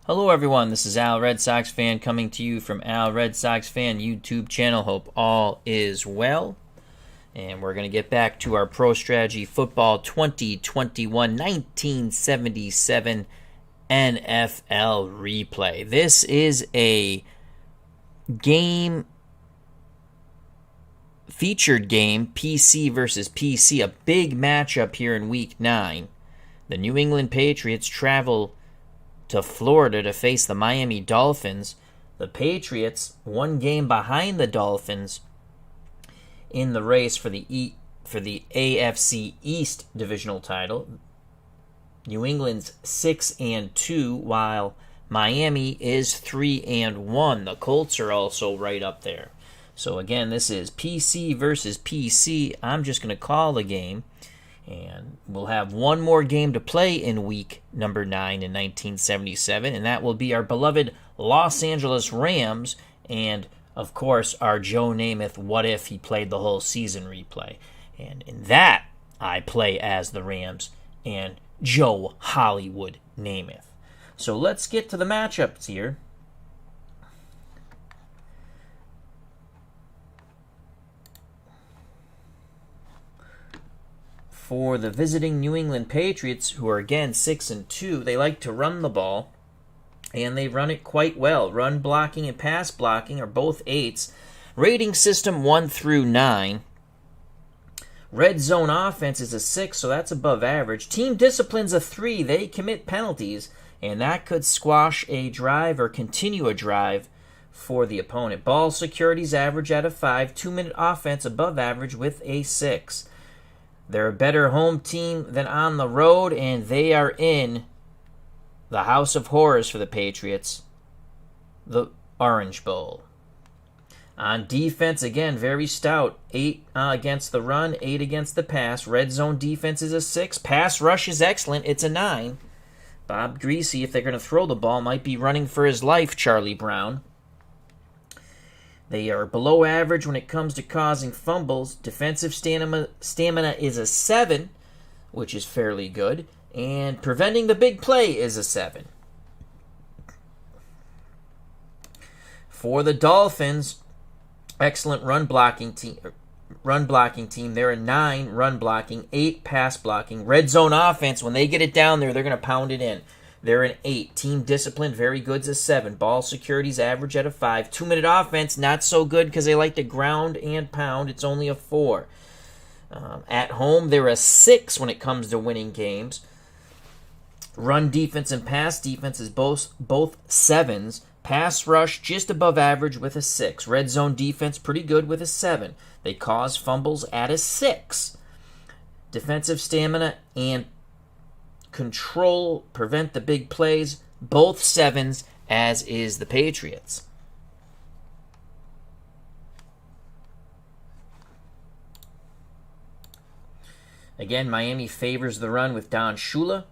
Hello everyone, this is Al Red Sox Fan coming to you from Al Red Sox Fan YouTube channel. Hope all is well. And we're going to get back to our Pro Strategy Football 2021-1977 NFL replay. This is a featured game, PC versus PC, a big matchup here in Week 9. The New England Patriots travel to Florida to face the Miami Dolphins. The Patriots, one game behind the Dolphins in the race for the AFC East divisional title. New England's 6-2, while Miami is 3-1. The Colts are also right up there. So again, this is PC versus PC. I'm just going to call the game. And we'll have one more game to play in week number 9 in 1977, and that will be our beloved Los Angeles Rams and, of course, our Joe Namath What If He Played the Whole Season replay. And in that, I play as the Rams and Joe Hollywood Namath. So let's get to the matchups here. For the visiting New England Patriots, who are again 6-2, they like to run the ball, and they run it quite well. Run blocking and pass blocking are both 8s. Rating system 1 through 9. Red zone offense is a 6, so that's above average. Team discipline's a 3. They commit penalties, and that could squash a drive or continue a drive for the opponent. Ball security's average at a 5. 2-minute offense above average with a 6. They're a better home team than on the road, and they are in the House of Horrors for the Patriots, the Orange Bowl. On defense, again, very stout. 8 against the run, 8 against the pass. Red zone defense is a 6. Pass rush is excellent. It's a 9. Bob Greasy, if they're going to throw the ball, might be running for his life, Charlie Brown. They are below average when it comes to causing fumbles. Defensive stamina is a 7, which is fairly good. And preventing the big play is a 7. For the Dolphins, excellent run blocking team. They're a 9 run blocking, 8 pass blocking. Red zone offense, when they get it down there, they're going to pound it in. They're an 8. Team discipline, very good's a 7. Ball security's average at a 5. 2-minute offense, not so good because they like to ground and pound. It's only a 4. At home, they're a 6 when it comes to winning games. Run defense and pass defense is both 7s. Pass rush, just above average with a 6. Red zone defense, pretty good with a 7. They cause fumbles at a 6. Defensive stamina and control, prevent the big plays, both 7s, as is the Patriots. Again, Miami favors the run with Don Shula,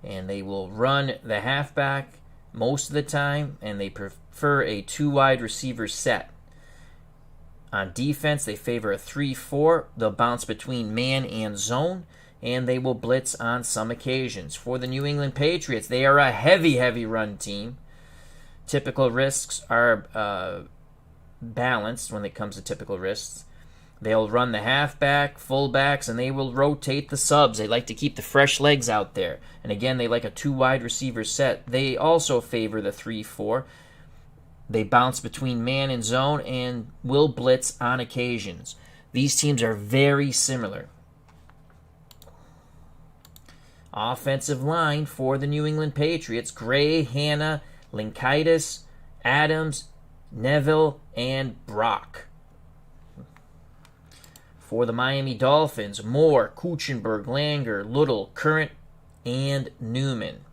and they will run the halfback most of the time, and they prefer a 2 wide receiver set. On defense, they favor a 3-4. They'll bounce between man and zone, and they will blitz on some occasions. For the New England Patriots, they are a heavy run team. Typical risks are balanced when it comes to typical risks. They'll run the halfback, fullbacks, and they will rotate the subs. They like to keep the fresh legs out there. And again, they like a 2 wide receiver set. They also favor the 3-4. They bounce between man and zone and will blitz on occasions. These teams are very similar. Offensive line for the New England Patriots: Gray, Hanna, Linkaitis, Adams, Neville, and Brock. For the Miami Dolphins: Moore, Kuchenberg, Langer, Little, Current, and Newman.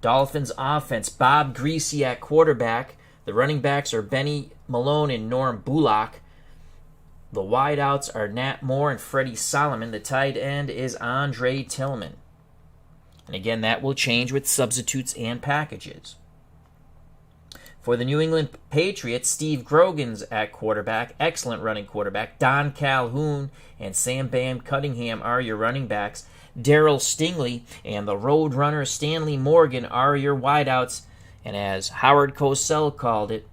Dolphins offense: Bob Greasy at quarterback. The running backs are Benny Malone and Norm Bullock. The wideouts are Nat Moore and Freddie Solomon. The tight end is Andre Tillman. And again, that will change with substitutes and packages. For the New England Patriots, Steve Grogan's at quarterback, excellent running quarterback. Don Calhoun and Sam Bam Cunningham are your running backs. Darryl Stingley and the Roadrunner Stanley Morgan are your wideouts. And as Howard Cosell called it,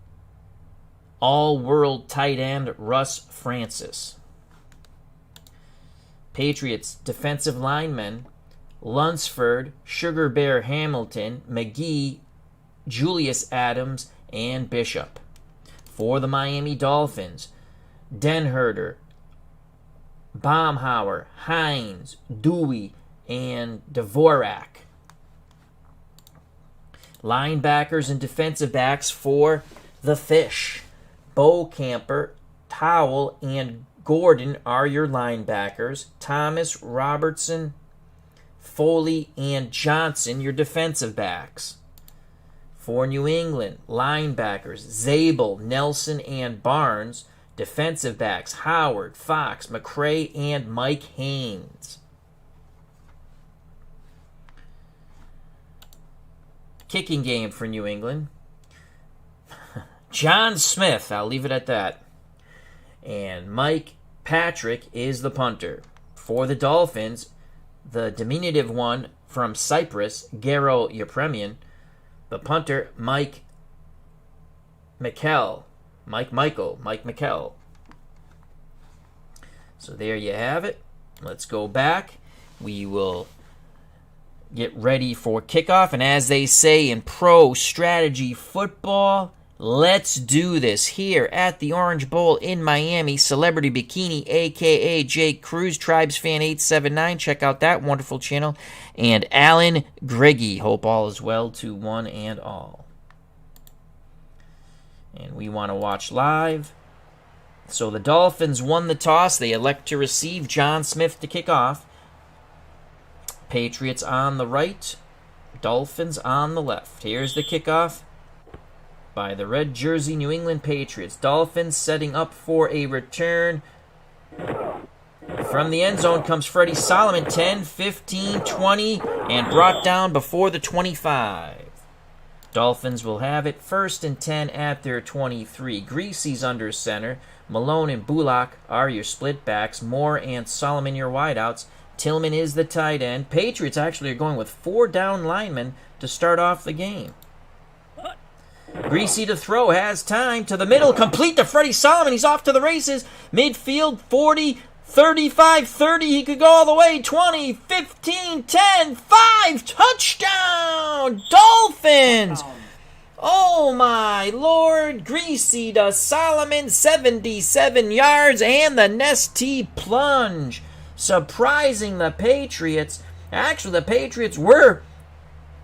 all-world tight end Russ Francis. Patriots defensive linemen, Lunsford, Sugar Bear Hamilton, McGee, Julius Adams, and Bishop. For the Miami Dolphins, Denherder, Baumhauer, Hines, Dewey, and Dvorak. Linebackers and defensive backs for the Fish. Beaucamper, Towle, and Gordon are your linebackers. Thomas, Robertson, Foley, and Johnson your defensive backs. For New England, linebackers, Zabel, Nelson, and Barnes. Defensive backs, Howard, Fox, McCray, and Mike Haynes. Kicking game for New England. John Smith, I'll leave it at that. And Mike Patrick is the punter. For the Dolphins, the diminutive one from Cyprus, Garo Yepremian. The punter, Mike Mikel. So there you have it. Let's go back. We will get ready for kickoff. And as they say in pro strategy football, let's do this here at the Orange Bowl in Miami. Celebrity Bikini, a.k.a. Jake Cruz, TribesFan879. Check out that wonderful channel. And Alan Griggy. Hope all is well to one and all. And we want to watch live. So the Dolphins won the toss. They elect to receive John Smith to kick off. Patriots on the right. Dolphins on the left. Here's the kickoff by the red jersey New England Patriots. Dolphins setting up for a return. From the end zone comes Freddie Solomon. 10, 15, 20, and brought down before the 25. Dolphins will have it 1st and 10 at their 23. Greasy's under center. Malone and Bullock are your split backs. Moore and Solomon your wideouts. Tillman is the tight end. Patriots actually are going with 4 down linemen to start off the game. Greasy to throw, has time to the middle, complete to Freddie Solomon. He's off to the races. Midfield, 40, 35, 30. He could go all the way. 20, 15, 10, 5. Touchdown! Dolphins! Oh my Lord. Greasy to Solomon, 77 yards, and the Nestea plunge. Surprising the Patriots. Actually, the Patriots were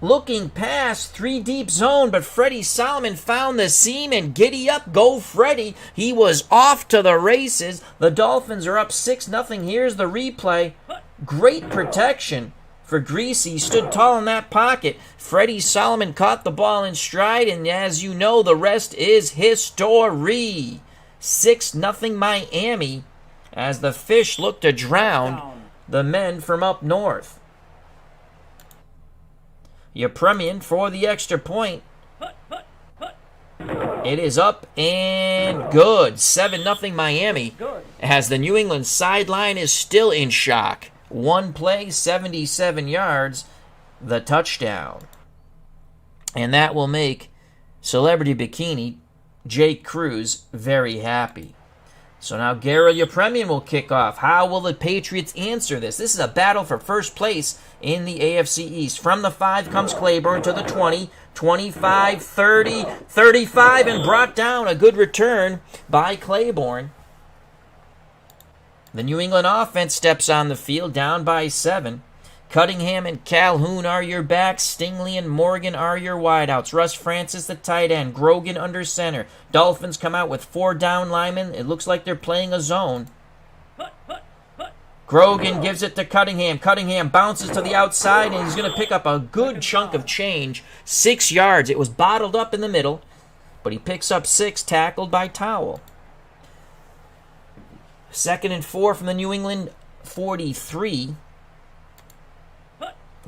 looking past 3 deep zone, but Freddie Solomon found the seam, and giddy up, go Freddie. He was off to the races. The Dolphins are up 6-0. Here's the replay. Great protection for Greasy. He stood tall in that pocket. Freddie Solomon caught the ball in stride, and as you know, the rest is history. 6-0 Miami as the Fish look to drown the men from up north. Yepremian for the extra point. It is up and good. 7-0 Miami as the New England sideline is still in shock. 1 play, 77 yards, the touchdown. And that will make Celebrity Bikini, Jake Cruz, very happy. So now Garo Yepremian will kick off. How will the Patriots answer this? This is a battle for first place in the AFC East. From the 5 comes Claiborne to the 20, 25, 30, 35, and brought down. A good return by Claiborne. The New England offense steps on the field, down by 7. Cunningham and Calhoun are your backs. Stingley and Morgan are your wideouts. Russ Francis, the tight end. Grogan under center. Dolphins come out with 4 down linemen. It looks like they're playing a zone. Grogan gives it to Cunningham. Cunningham bounces to the outside, and he's going to pick up a good chunk of change. 6 yards. It was bottled up in the middle, but he picks up 6, tackled by Towle. 2nd and 4 from the New England 43.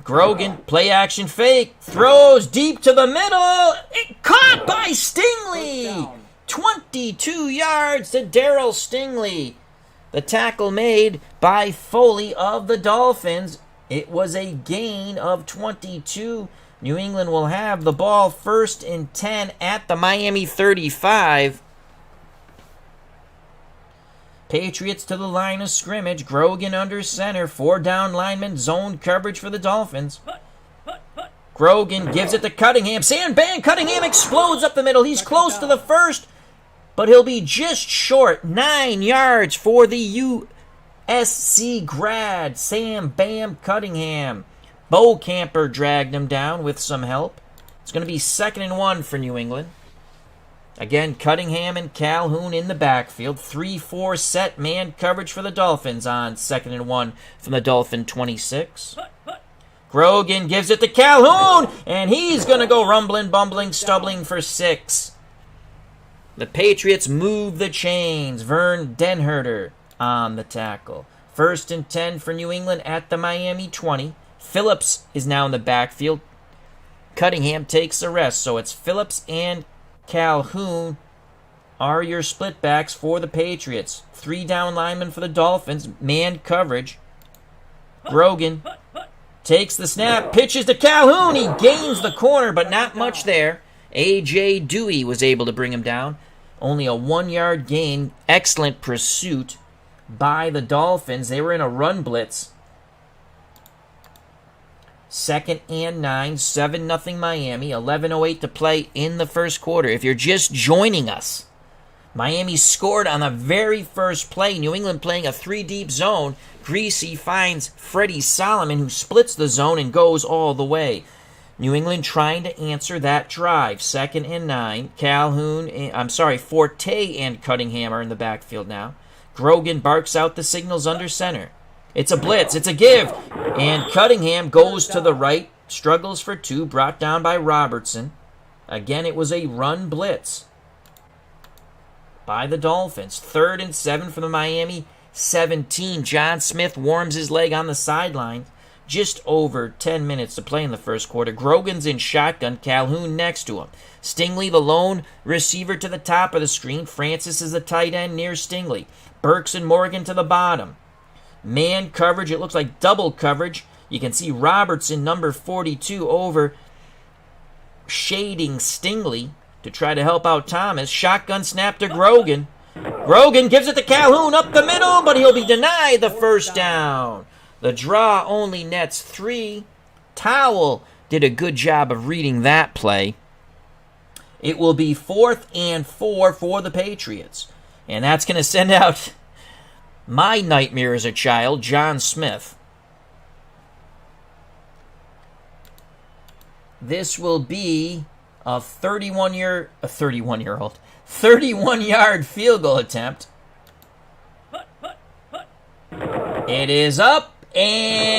Grogan, play action fake, throws deep to the middle. It caught by Stingley. 22 yards to Darryl Stingley. The tackle made by Foley of the Dolphins. It was a gain of 22. New England will have the ball 1st and 10 at the Miami 35. Patriots to the line of scrimmage. Grogan under center. 4 down linemen. Zone coverage for the Dolphins. Grogan gives it to Cunningham. Sandbag. Cunningham explodes up the middle. He's close to the first, but he'll be just short. 9 yards for the USC grad. Sam Bam Cunningham. Bo Camper dragged him down with some help. It's going to be 2nd and 1 for New England. Again, Cunningham and Calhoun in the backfield. 3-4 set man coverage for the Dolphins on 2nd and 1 from the Dolphin 26. Grogan gives it to Calhoun, and he's going to go rumbling, bumbling, stumbling for 6. The Patriots move the chains. Vern Denherter on the tackle. 1st and 10 for New England at the Miami 20. Phillips is now in the backfield. Cunningham takes the rest, so it's Phillips and Calhoun are your split backs for the Patriots. 3 down linemen for the Dolphins. Man coverage. Grogan takes the snap, pitches to Calhoun. He gains the corner, but not much there. A.J. Dewey was able to bring him down. Only a 1-yard gain. Excellent pursuit by the Dolphins. They were in a run blitz. 2nd and 9, 7-0 Miami, 11:08 to play in the first quarter. If you're just joining us, Miami scored on the very first play. New England playing a 3-deep zone. Greasy finds Freddie Solomon, who splits the zone and goes all the way. New England trying to answer that drive. 2nd and 9, Forte and Cunningham are in the backfield now. Grogan barks out the signals under center. It's a blitz. It's a give. And Cunningham goes to the right. Struggles for 2. Brought down by Robertson. Again, it was a run blitz by the Dolphins. 3rd and 7 for the Miami 17. John Smith warms his leg on the sideline. Just over 10 minutes to play in the first quarter. Grogan's in shotgun. Calhoun next to him. Stingley, the lone receiver, to the top of the screen. Francis is the tight end near Stingley. Burks and Morgan to the bottom. Man coverage, it looks like double coverage. You can see Robertson, number 42, over shading Stingley to try to help out Thomas. Shotgun snap to Grogan. Grogan gives it to Calhoun up the middle, but he'll be denied the first down. The draw only nets 3. Towell did a good job of reading that play. It will be 4th and 4 for the Patriots. And that's going to send out my nightmare as a child, John Smith. This will be a 31-yard field goal attempt. It is up and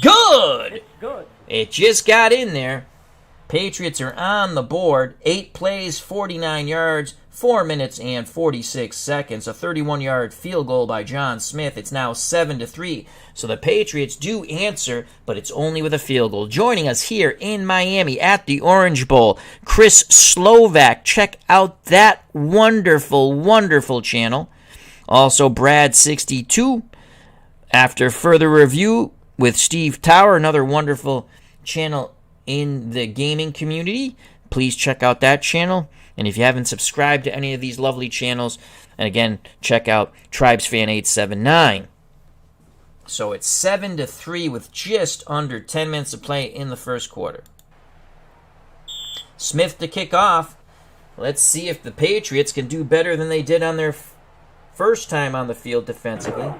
good. It just got in there. Patriots are on the board. 8 plays, 49 yards, 4 minutes and 46 seconds. A 31-yard field goal by John Smith. It's now 7-3. So the Patriots do answer, but it's only with a field goal. Joining us here in Miami at the Orange Bowl, Chris Slovak. Check out that wonderful, wonderful channel. Also, Brad62. After further review with Steve Tower, another wonderful channel in the gaming community. Please check out that channel. And if you haven't subscribed to any of these lovely channels, and again, check out TribesFan879. So it's 7-3 with just under 10 minutes to play in the first quarter. Smith to kick off. Let's see if the Patriots can do better than they did on their first time on the field defensively.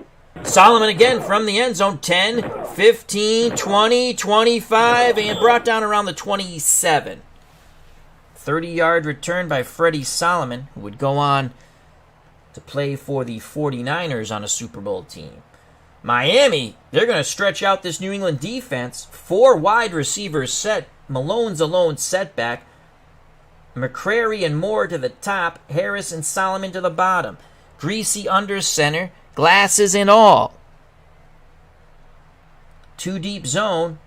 Solomon again from the end zone. 10, 15, 20, 25, and brought down around the 27. 30-yard return by Freddie Solomon, who would go on to play for the 49ers on a Super Bowl team. Miami, they're going to stretch out this New England defense. 4 wide receivers set. Malone's a lone setback. McCrary and Moore to the top. Harris and Solomon to the bottom. Greasy under center. Glasses and all. 2 deep zone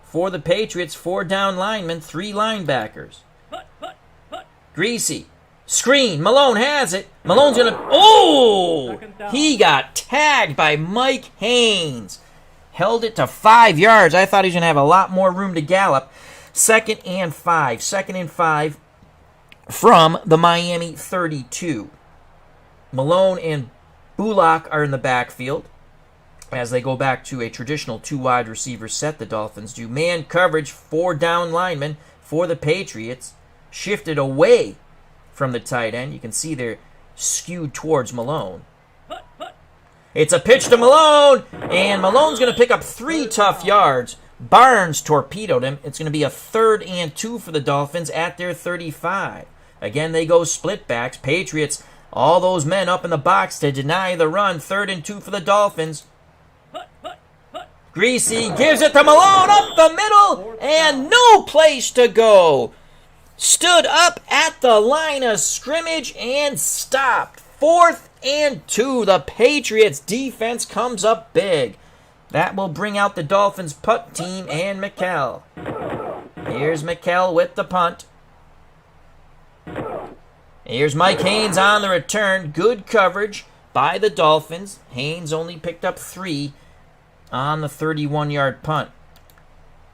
for the Patriots. 4 down linemen, 3 linebackers. Greasy. Screen. Malone has it. Malone's going to... Oh! He got tagged by Mike Haynes. held it to 5 yards. I thought he was going to have a lot more room to gallop. 2nd and 5. 2nd and 5 from the Miami 32. Malone and Bullock are in the backfield as they go back to a traditional 2 wide receiver set. The Dolphins do man coverage, 4 down linemen for the Patriots, shifted away from the tight end. You can see they're skewed towards Malone. It's a pitch to Malone, and Malone's going to pick up 3 tough yards. Barnes torpedoed him. It's going to be a 3rd and 2 for the Dolphins at their 35. Again, they go split backs. Patriots, all those men up in the box to deny the run. 3rd and 2 for the Dolphins. Greasy gives it to Malone up the middle, and no place to go. Stood up at the line of scrimmage and stopped. 4th and 2. The Patriots defense comes up big. That will bring out the Dolphins punt team and McKell. Here's McKell with the punt. Here's Mike Haynes on the return. Good coverage by the Dolphins. Haynes only picked up 3 on the 31-yard punt.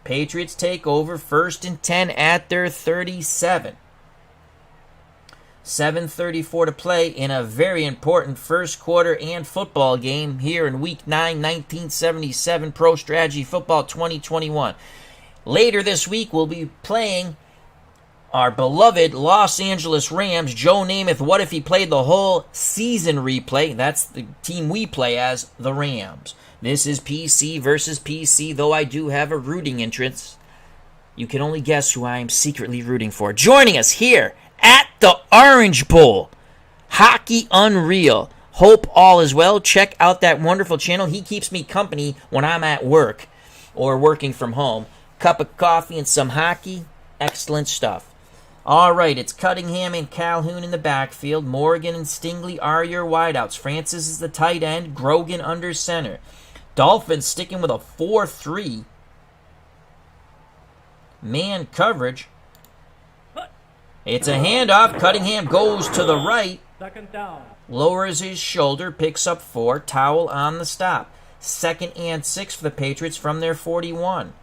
Patriots take over, 1st and 10 at their 37. 7:34 to play in a very important first quarter and football game here in Week 9, 1977 Pro Strategy Football 2021. Later this week, we'll be playing our beloved Los Angeles Rams. Joe Namath, what if he played the whole season replay? That's the team we play as, the Rams. This is PC versus PC, though I do have a rooting interest. You can only guess who I am secretly rooting for. Joining us here at the Orange Bowl, Hockey Unreal. Hope all is well. Check out that wonderful channel. He keeps me company when I'm at work or working from home. Cup of coffee and some hockey. Excellent stuff. All right, it's Cunningham and Calhoun in the backfield. Morgan and Stingley are your wideouts. Francis is the tight end. Grogan under center. Dolphins sticking with a 4-3 man coverage. It's a handoff. Cunningham goes to the right. 2nd down. Lowers his shoulder, picks up 4. Towel on the stop. 2nd and 6 for the Patriots from their 41.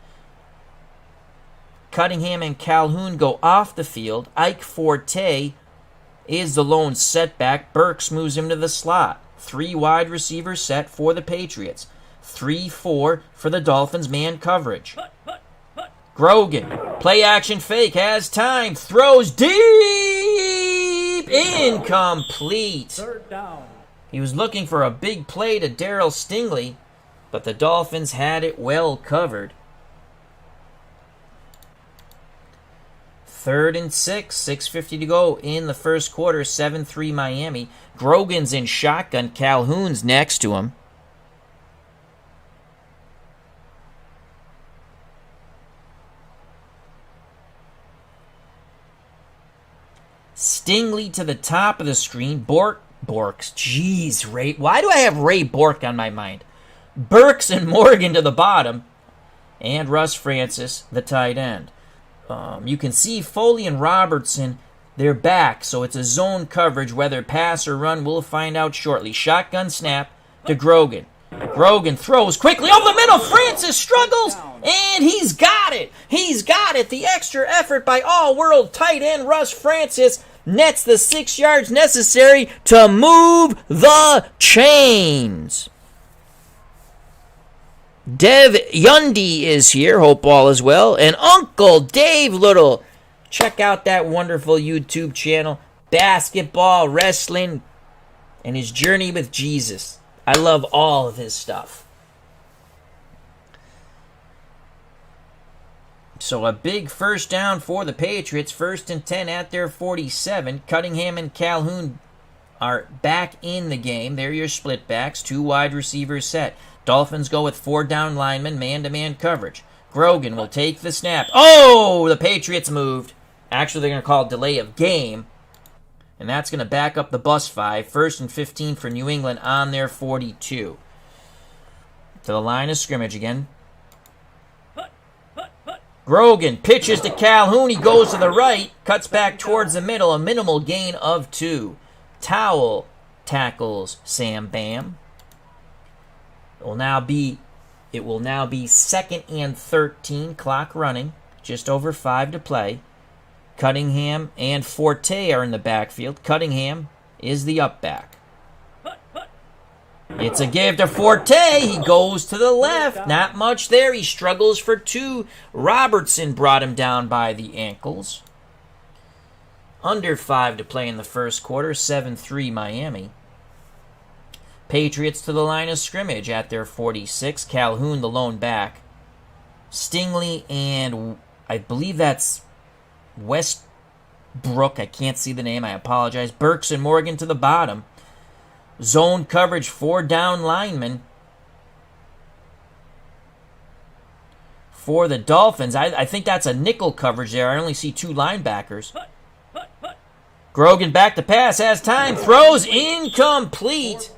Cunningham and Calhoun go off the field. Ike Forte is the lone setback. Burks moves him to the slot. 3 wide receiver set for the Patriots. 3-4 for the Dolphins man coverage. Grogan, play action fake, has time, throws deep, incomplete. 3rd down. He was looking for a big play to Darryl Stingley, but the Dolphins had it well covered. 3rd and 6, 6:50 to go in the first quarter, 7-3 Miami. Grogan's in shotgun, Calhoun's next to him. Stingley to the top of the screen. Borks. Jeez, Ray. Why do I have Ray Bork on my mind? Burks and Morgan to the bottom. And Russ Francis, the tight end. You can see Foley and Robertson, they're back. So it's a zone coverage. Whether pass or run, we'll find out shortly. Shotgun snap to Grogan. Grogan throws quickly over the middle. Francis struggles, and he's got it. He's got it. The extra effort by all-world tight end Russ Francis nets the 6 yards necessary to move the chains. Dev Yundy is here. Hope all is well. And Uncle Dave Little. Check out that wonderful YouTube channel. Basketball, wrestling, and his journey with Jesus. I love all of his stuff. So a big first down for the Patriots. 1st and 10 at their 47. Cunningham and Calhoun are back in the game. They're your split backs. 2 wide receivers set. Dolphins go with 4 down linemen, man-to-man coverage. Grogan will take the snap. Oh, the Patriots moved. Actually, they're going to call it delay of game. And that's going to back up the bus 5. 1st and 15 for New England on their 42. To the line of scrimmage again. Grogan pitches to Calhoun. He goes to the right. Cuts back towards the middle. A minimal gain of 2. Towel tackles Sam Bam. It will now be It will now be 2nd and 13, clock running, just over 5 to play. Cunningham and Forte are in the backfield. Cunningham is the up back. It's a give to Forte. He goes to the left. Not much there. He struggles for 2. Robertson brought him down by the ankles. Under 5 to play in the first quarter. 7-3 Miami. Patriots to the line of scrimmage at their 46. Calhoun, the lone back. Stingley and I believe that's Westbrook. I can't see the name. I apologize. Burks and Morgan to the bottom. Zone coverage, 4 down linemen. For the Dolphins, I think that's a nickel coverage there. I only see 2 linebackers. Grogan back to pass, has time, throws, incomplete.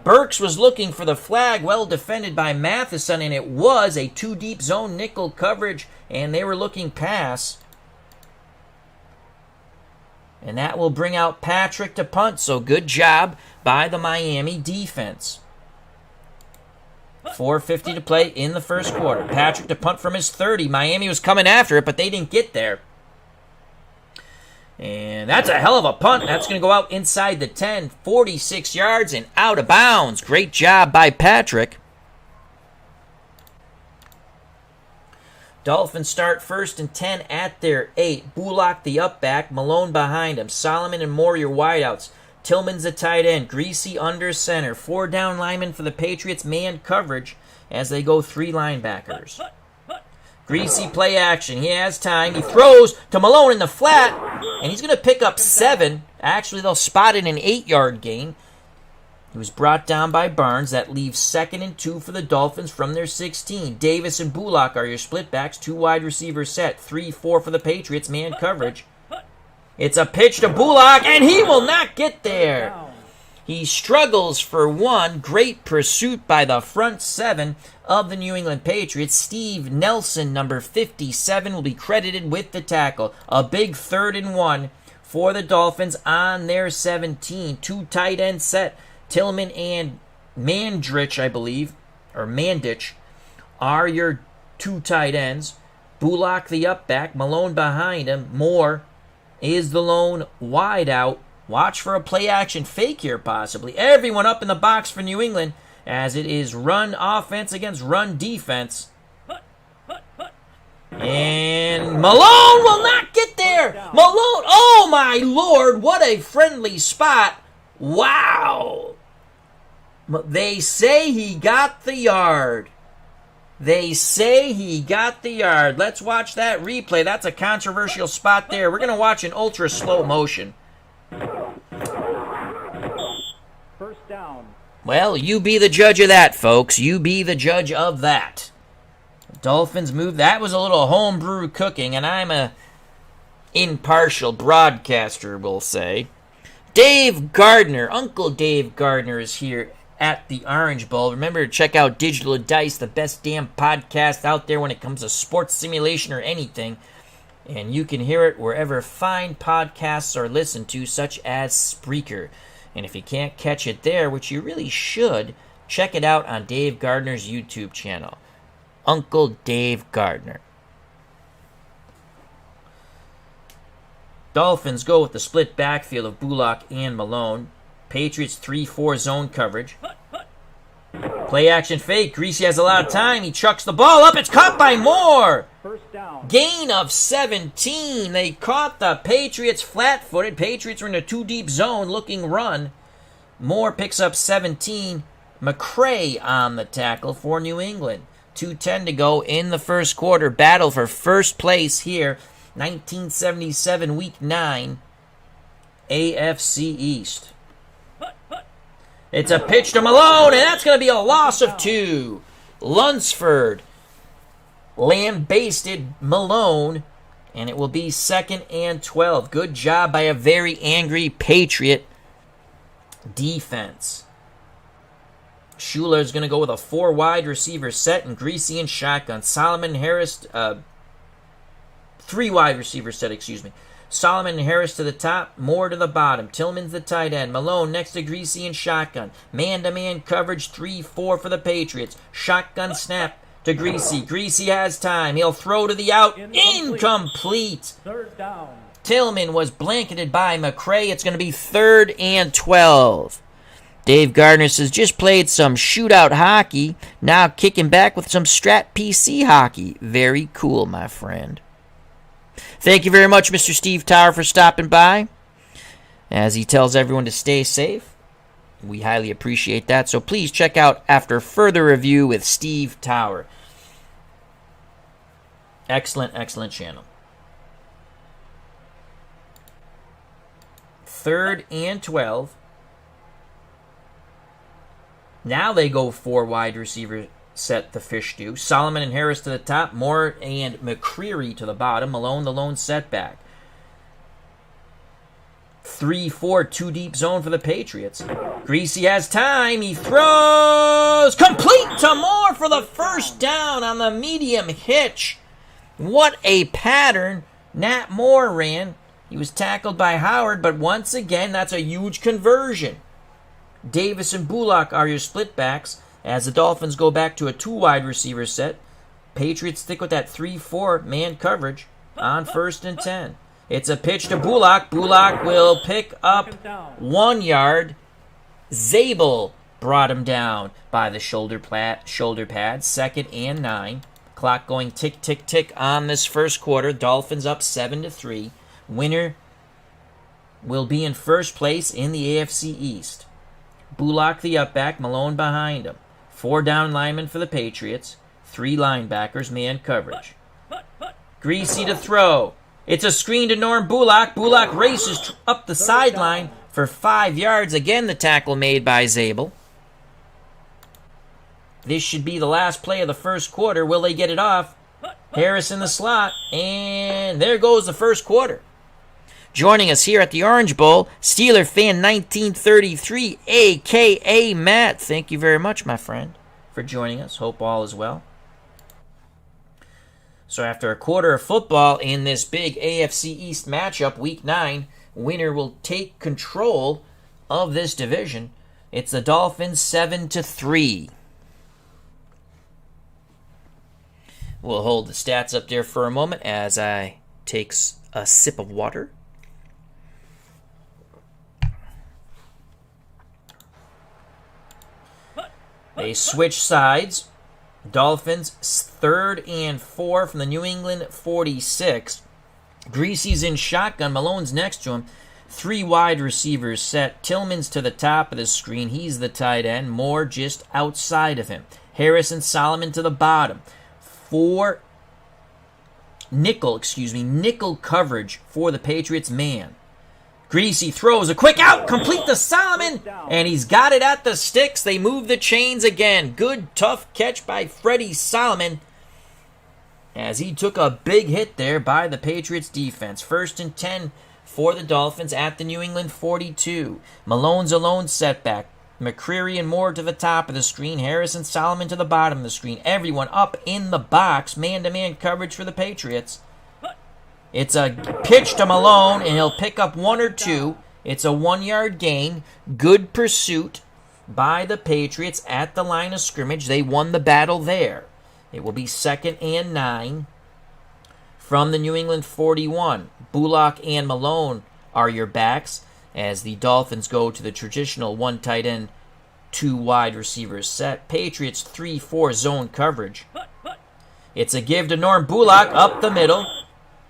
Burks was looking for the flag, well defended by Matheson, and it was a 2 deep zone nickel coverage, and they were looking pass. And that will bring out Patrick to punt, so good job by the Miami defense. 4:50 to play in the first quarter. Patrick to punt from his 30. Miami was coming after it, but they didn't get there. And that's a hell of a punt. That's going to go out inside the 10, 46 yards and out of bounds. Great job by Patrick. Dolphins start 1st and 10 at their 8. Bullock the up back, Malone behind him. Solomon and Moore your wideouts. Tillman's the tight end. Greasy under center. 4 down linemen for the Patriots, man coverage as they go 3 linebackers. Greasy play action. He has time. He throws to Malone in the flat, and he's going to pick up 7. Actually, they'll spot it an 8-yard gain. He was brought down by Barnes. That leaves 2nd and 2 for the Dolphins from their 16. Davis and Bullock are your split backs. 2 wide receivers set. 3-4 for the Patriots, man coverage. It's a pitch to Bullock, and he will not get there. He struggles for 1. Great pursuit by the front 7 of the New England Patriots. Steve Nelson, number 57, will be credited with the tackle. A big 3rd and 1 for the Dolphins on their 17. 2 tight end set. Tillman and Mandrich, I believe, or Mandich, are your 2 tight ends. Bullock the up back, Malone behind him. Moore is the lone wide out. Watch for a play-action fake here, possibly. Everyone up in the box for New England, as it is run offense against run defense. And Malone will not get there. Malone, oh my Lord, what a friendly spot. Wow. They say he got the yard. They say he got the yard. Let's watch that replay. That's a controversial spot there. We're going to watch in ultra slow motion. First down. Well, you be the judge of that, folks. You be the judge of that. Dolphins move. That was a little homebrew cooking, and I'm a impartial broadcaster, we'll say. Dave Gardner, Uncle Dave Gardner is here at the Orange Bowl. Remember to check out Digital Dice, the best damn podcast out there when it comes to sports simulation or anything. And you can hear it wherever fine podcasts are listened to, such as Spreaker. And if you can't catch it there, which you really should, check it out on Dave Gardner's YouTube channel. Uncle Dave Gardner. Dolphins go with the split backfield of Bullock and Malone. Patriots 3-4 zone coverage. Play action fake. Greasy has a lot of time. He chucks the ball up. It's caught by Moore. First down. Gain of 17. They caught the Patriots flat-footed. Patriots were in a 2-deep zone looking run. Moore picks up 17. McCray on the tackle for New England. 2:10 to go in the first quarter. Battle for first place here. 1977 Week 9. AFC East. It's a pitch to Malone, and that's going to be a loss of 2. Lunsford lambasted Malone, and it will be 2nd and 12. Good job by a very angry Patriot defense. Schuler is going to go with a 4 wide receiver set and Greasy in shotgun. Solomon Harris, 3 wide receiver set, excuse me. Solomon and Harris to the top, Moore to the bottom. Tillman's the tight end. Malone next to Greasy in shotgun. Man-to-man coverage, 3-4 for the Patriots. Shotgun snap. to Greasy. Greasy has time. He'll throw to the out. Incomplete. Third down. Tillman was blanketed by McCray. It's going to be 3rd and 12. Dave Gardner says, just played some shootout hockey. Now kicking back with some Strat PC hockey. Very cool, my friend. Thank you very much, Mr. Steve Tower, for stopping by. As he tells everyone to stay safe. We highly appreciate that. So please check out After Further Review with Steve Tower. Excellent, excellent channel. 3rd and 12. Now they go 4 wide receiver set, the fish do. Solomon and Harris to the top. Moore and McCreary to the bottom. Malone the lone setback. 3-4, 2 deep zone for the Patriots. Greasy has time. He throws. Complete to Moore for the first down on the medium hitch. What a pattern Nat Moore ran. He was tackled by Howard, but once again, that's a huge conversion. Davis and Bullock are your split backs as the Dolphins go back to a 2 wide receiver set. Patriots stick with that 3-4 man coverage on 1st and 10. It's a pitch to Bullock. Bullock will pick up 1 yard. Zabel brought him down by the shoulder pad. 2nd and 9. Clock going tick, tick, tick on this first quarter. Dolphins up 7-3. Winner will be in first place in the AFC East. Bullock the upback, Malone behind him. 4 down linemen for the Patriots. 3 linebackers, man coverage. Greasy to throw. It's a screen to Norm Bullock. Bullock races up the sideline for 5 yards. Again, the tackle made by Zabel. This should be the last play of the first quarter. Will they get it off? Harris in the slot. And there goes the first quarter. Joining us here at the Orange Bowl, Steeler fan 1933, a.k.a. Matt. Thank you very much, my friend, for joining us. Hope all is well. So after a quarter of football in this big AFC East matchup, Week 9, winner will take control of this division. It's the Dolphins 7-3. We'll hold the stats up there for a moment as I take a sip of water. They switch sides. Dolphins 3rd and 4 from the New England 46. Greasy's in shotgun. Malone's next to him. 3 wide receivers set. Tillman's to the top of the screen. He's the tight end. Moore just outside of him. Harris and Solomon to the bottom. 4 nickel coverage for the Patriots man. Greasy throws a quick out, complete to Solomon, and he's got it at the sticks. They move the chains again. Good, tough catch by Freddie Solomon as he took a big hit there by the Patriots defense. 1st and 10 for the Dolphins at the New England 42. Malone's a lone setback. McCreary and Moore to the top of the screen. Harris and Solomon to the bottom of the screen. Everyone up in the box. Man-to-man coverage for the Patriots. It's a pitch to Malone, and he'll pick up 1 or 2. It's a 1-yard gain. Good pursuit by the Patriots at the line of scrimmage. They won the battle there. It will be 2nd and 9 from the New England 41. Bullock and Malone are your backs as the Dolphins go to the traditional 1 tight end, 2 wide receivers set. Patriots 3-4 zone coverage. It's a give to Norm Bullock up the middle.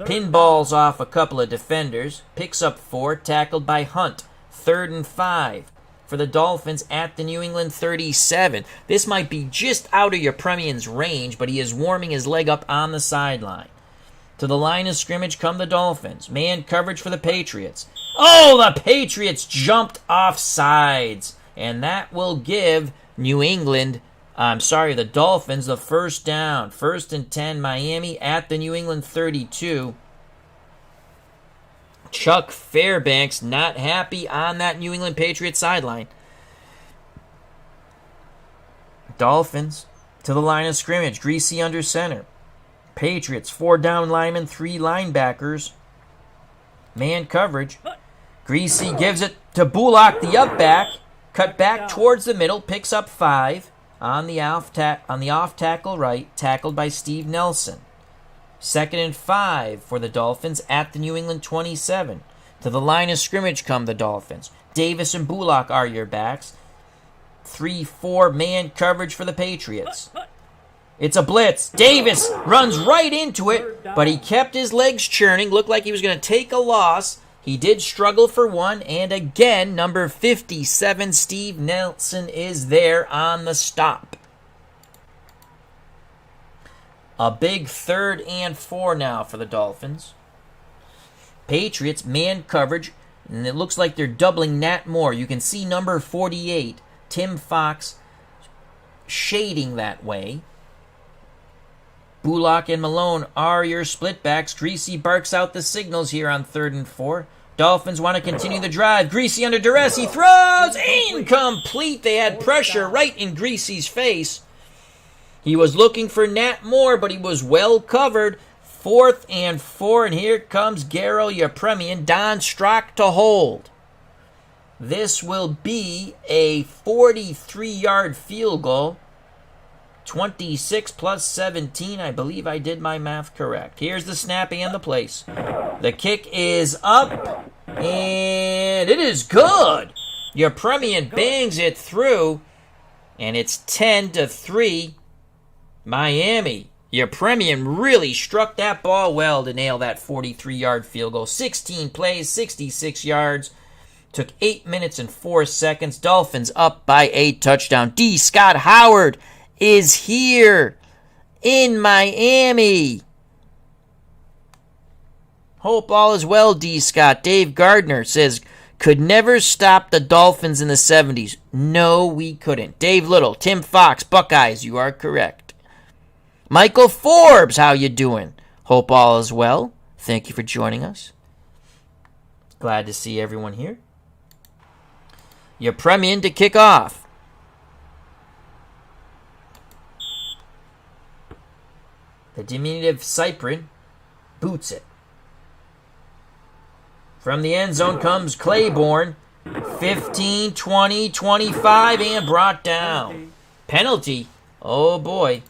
Pinballs off a couple of defenders. Picks up 4, tackled by Hunt. 3rd and 5 for the Dolphins at the New England 37. This might be just out of your Premian's range, but he is warming his leg up on the sideline. To the line of scrimmage come the Dolphins. Man coverage for the Patriots. Oh, the Patriots jumped off sides. And that will give the Dolphins the first down. 1st and 10, Miami at the New England 32. Chuck Fairbanks not happy on that New England Patriots sideline. Dolphins to the line of scrimmage. Greasy under center. Patriots, 4 down linemen, 3 linebackers. Man coverage. Greasy gives it to Bullock, the up back. Cut back towards the middle, picks up 5. on the off tackle right, tackled by Steve Nelson. 2nd and 5 for the Dolphins at the New England 27. To the line of scrimmage come the Dolphins. Davis and Bullock are your backs. 3-4 man coverage for the Patriots. It's a blitz. Davis runs right into it, but he kept his legs churning. Looked like he was going to take a loss. He did struggle for one, and again, number 57, Steve Nelson, is there on the stop. A big 3rd and 4 now for the Dolphins. Patriots, man coverage, and it looks like they're doubling Nat Moore. You can see number 48, Tim Fox, shading that way. Bullock and Malone are your split backs. Greasy barks out the signals here on 3rd and 4. Dolphins want to continue the drive. Greasy under duress. He throws. Incomplete. They had pressure right in Greasy's face. He was looking for Nat Moore, but he was well covered. 4th and 4, and here comes Garo Yepremian. Don Strock to hold. This will be a 43-yard field goal. 26 plus 17. I believe I did my math correct. Here's the snap and the place. The kick is up, and it is good. Yepremian bangs it through, and it's 10-3. Miami. Yepremian really struck that ball well to nail that 43-yard field goal. 16 plays, 66 yards. Took 8 minutes and 4 seconds. Dolphins up by a touchdown. D. Scott Howard is here in Miami. Hope all is well, D. Scott. Dave Gardner says, could never stop the Dolphins in the 70s. No, we couldn't. Dave Little, Tim Fox, Buckeyes, you are correct. Michael Forbes, how you doing? Hope all is well. Thank you for joining us. Glad to see everyone here. Yepremian to kick off. The diminutive Cyprian boots it. From the end zone comes Claiborne. 15, 20, 25, and brought down. Penalty. Oh, boy.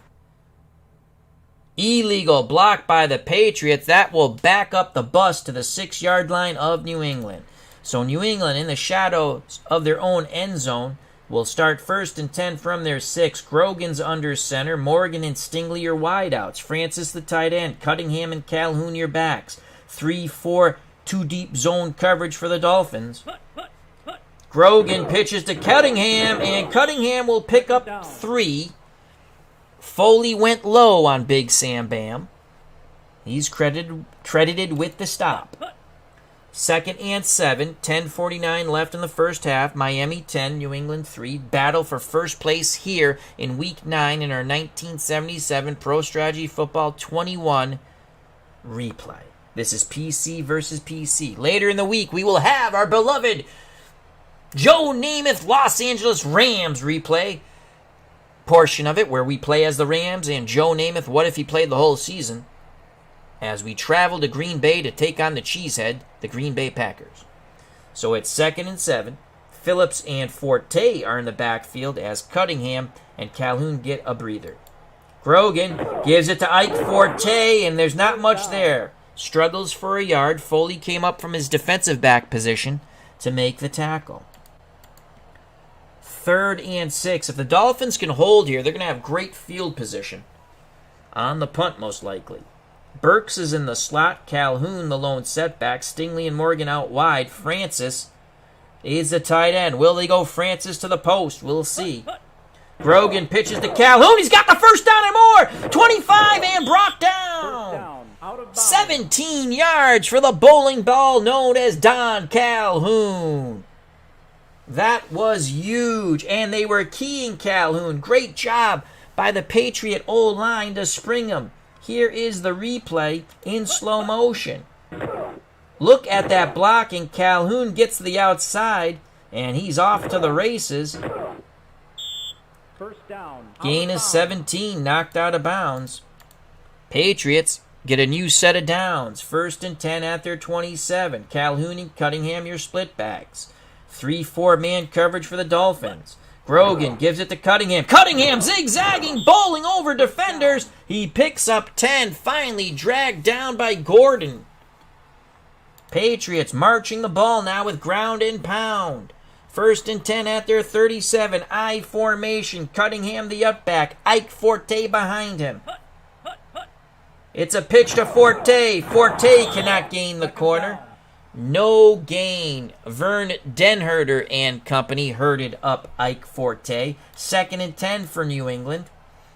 Illegal block by the Patriots. That will back up the bus to the 6-yard line of New England. So New England, in the shadows of their own end zone, will start 1st and 10 from their 6. Grogan's under center. Morgan and Stingley your wideouts. Francis the tight end. Cunningham and Calhoun your backs. 3-4, 2-deep zone coverage for the Dolphins. Grogan pitches to Cunningham, and Cunningham will pick up 3. Foley went low on Big Sam Bam. He's credited with the stop. 2nd and 7, 10:49 left in the first half. Miami 10, New England 3. Battle for first place here in Week 9 in our 1977 Pro Strategy Football 21 replay. This is PC versus PC. Later in the week, we will have our beloved Joe Namath Los Angeles Rams replay portion of it, where we play as the Rams, and Joe Namath, what if he played the whole season, as we travel to Green Bay to take on the Cheesehead, the Green Bay Packers. So it's 2nd and 7. Phillips and Forte are in the backfield as Cunningham and Calhoun get a breather. Grogan gives it to Ike Forte, and there's not much there. Struggles for a yard. Foley came up from his defensive back position to make the tackle. 3rd and 6. If the Dolphins can hold here, they're going to have great field position. On the punt, most likely. Burks is in the slot. Calhoun, the lone setback. Stingley and Morgan out wide. Francis is the tight end. Will they go Francis to the post? We'll see. Grogan pitches to Calhoun. He's got the first down and more. 25 and brought down. 17 yards for the bowling ball known as Don Calhoun. That was huge, and they were keying Calhoun. Great job by the Patriot O-line to spring him. Here is the replay in slow motion. Look at that block, and Calhoun gets to the outside, and he's off to the races. First down. Gain is 17, knocked out of bounds. Patriots get a new set of downs. 1st and 10 at their 27. Calhoun and Cunningham your split backs. 3-4 man coverage for the Dolphins. Grogan gives it to Cunningham. Cunningham zigzagging, bowling over defenders. He picks up 10, finally dragged down by Gordon. Patriots marching the ball now with ground and pound. 1st and 10 at their 37. I formation. Cunningham the up back. Ike Forte behind him. It's a pitch to Forte. Forte cannot gain the corner. No gain. Vern Denherter and company herded up Ike Forte. 2nd and 10 for New England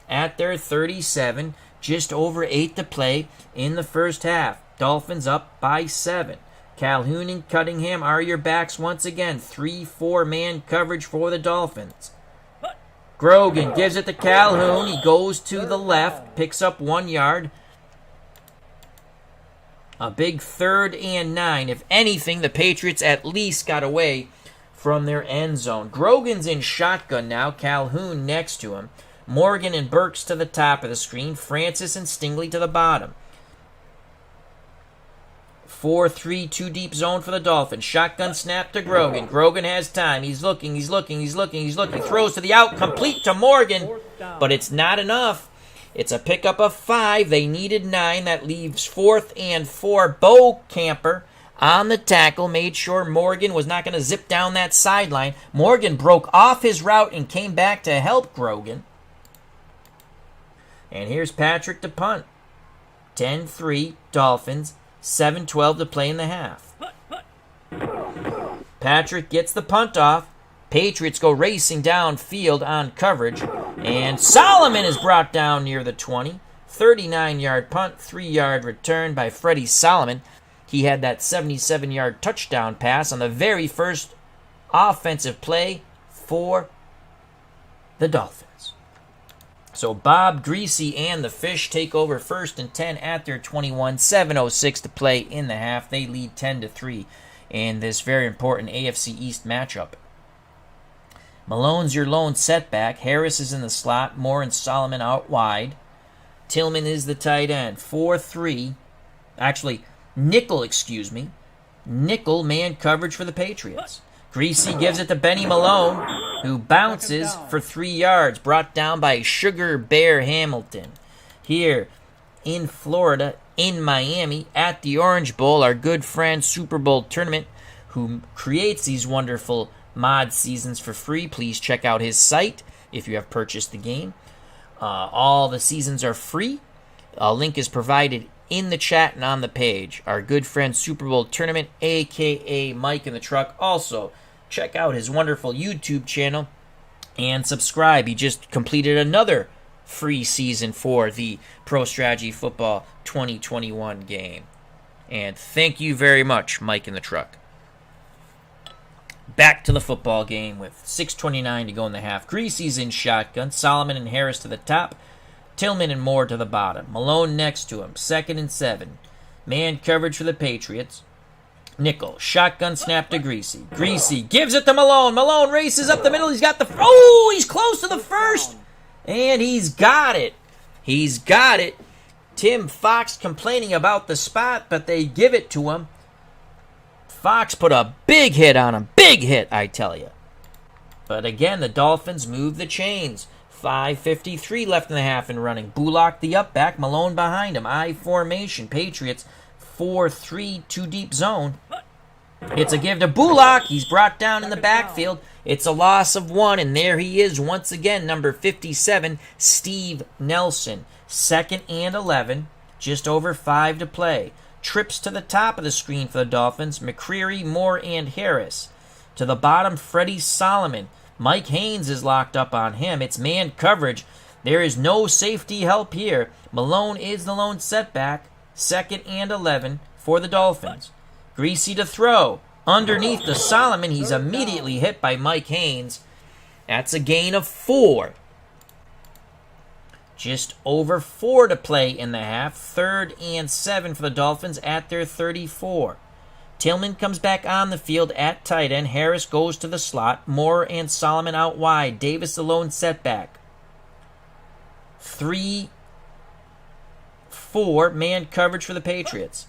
at their 37. Just over 8 to play in the first half. Dolphins up by 7. Calhoun and Cunningham are your backs once again. 3-4 man coverage for the Dolphins. Grogan gives it to Calhoun. He goes to the left, picks up 1 yard. A big 3rd and 9. If anything, the Patriots at least got away from their end zone. Grogan's in shotgun now. Calhoun next to him. Morgan and Burks to the top of the screen. Francis and Stingley to the bottom. 4-3, deep zone for the Dolphins. Shotgun snap to Grogan. Grogan has time. He's looking. Throws to the out, complete to Morgan. But it's not enough. It's a pickup of 5. They needed 9. That leaves 4th and 4. Bo Camper on the tackle. Made sure Morgan was not going to zip down that sideline. Morgan broke off his route and came back to help Grogan. And here's Patrick to punt. 10-3, Dolphins. 7:12 to play in the half. Patrick gets the punt off. Patriots go racing downfield on coverage. And Solomon is brought down near the 20. 39-yard punt, 3-yard return by Freddie Solomon. He had that 77-yard touchdown pass on the very first offensive play for the Dolphins. So Bob, Greasy, and the Fish take over 1st and 10 at their 21. 7:06 to play in the half. They lead 10-3 in this very important AFC East matchup. Malone's your lone setback. Harris is in the slot. Moore and Solomon out wide. Tillman is the tight end. 4-3. Actually, nickel man coverage for the Patriots. Greasy gives it to Benny Malone, who bounces for 3 yards, brought down by Sugar Bear Hamilton. Here in Florida, in Miami, at the Orange Bowl, our good friend Super Bowl Tournament, who creates these wonderful mod seasons for free. Please check out his site if you have purchased the game. All the seasons are free. A link is provided in the chat and on the page. Our good friend Super Bowl Tournament, a.k.a. Mike in the Truck. Also, check out his wonderful YouTube channel and subscribe. He just completed another free season for the Pro Strategy Football 2021 game. And thank you very much, Mike in the Truck. Back to the football game with 6:29 to go in the half. Greasy's in shotgun. Solomon and Harris to the top. Tillman and Moore to the bottom. Malone next to him. 2nd and 7. Man coverage for the Patriots. Nickel. Shotgun snap to Greasy. Greasy gives it to Malone. Malone races up the middle. He's got the... Oh, he's close to the first. And he's got it. Tim Fox complaining about the spot, but they give it to him. Fox put a big hit on him. Big hit, I tell you. But again, the Dolphins move the chains. 5:53 left in the half and running. Bullock the up back. Malone behind him. I formation. Patriots 4-3, deep zone. It's a give to Bullock. He's brought down in the backfield. It's a loss of 1, and there he is once again, number 57, Steve Nelson. 2nd and 11, just over 5 to play. Trips to the top of the screen for the Dolphins. McCreary, Moore, and Harris. To the bottom, Freddie Solomon. Mike Haynes is locked up on him. It's man coverage. There is no safety help here. Malone is the lone setback. 2nd and 11 for the Dolphins. Greasy to throw. Underneath to Solomon. He's immediately hit by Mike Haynes. That's a gain of 4. Just over 4 to play in the half. 3rd and 7 for the Dolphins at their 34. Tillman comes back on the field at tight end. Harris goes to the slot. Moore and Solomon out wide. Davis the lone setback. 3-4 man coverage for the Patriots.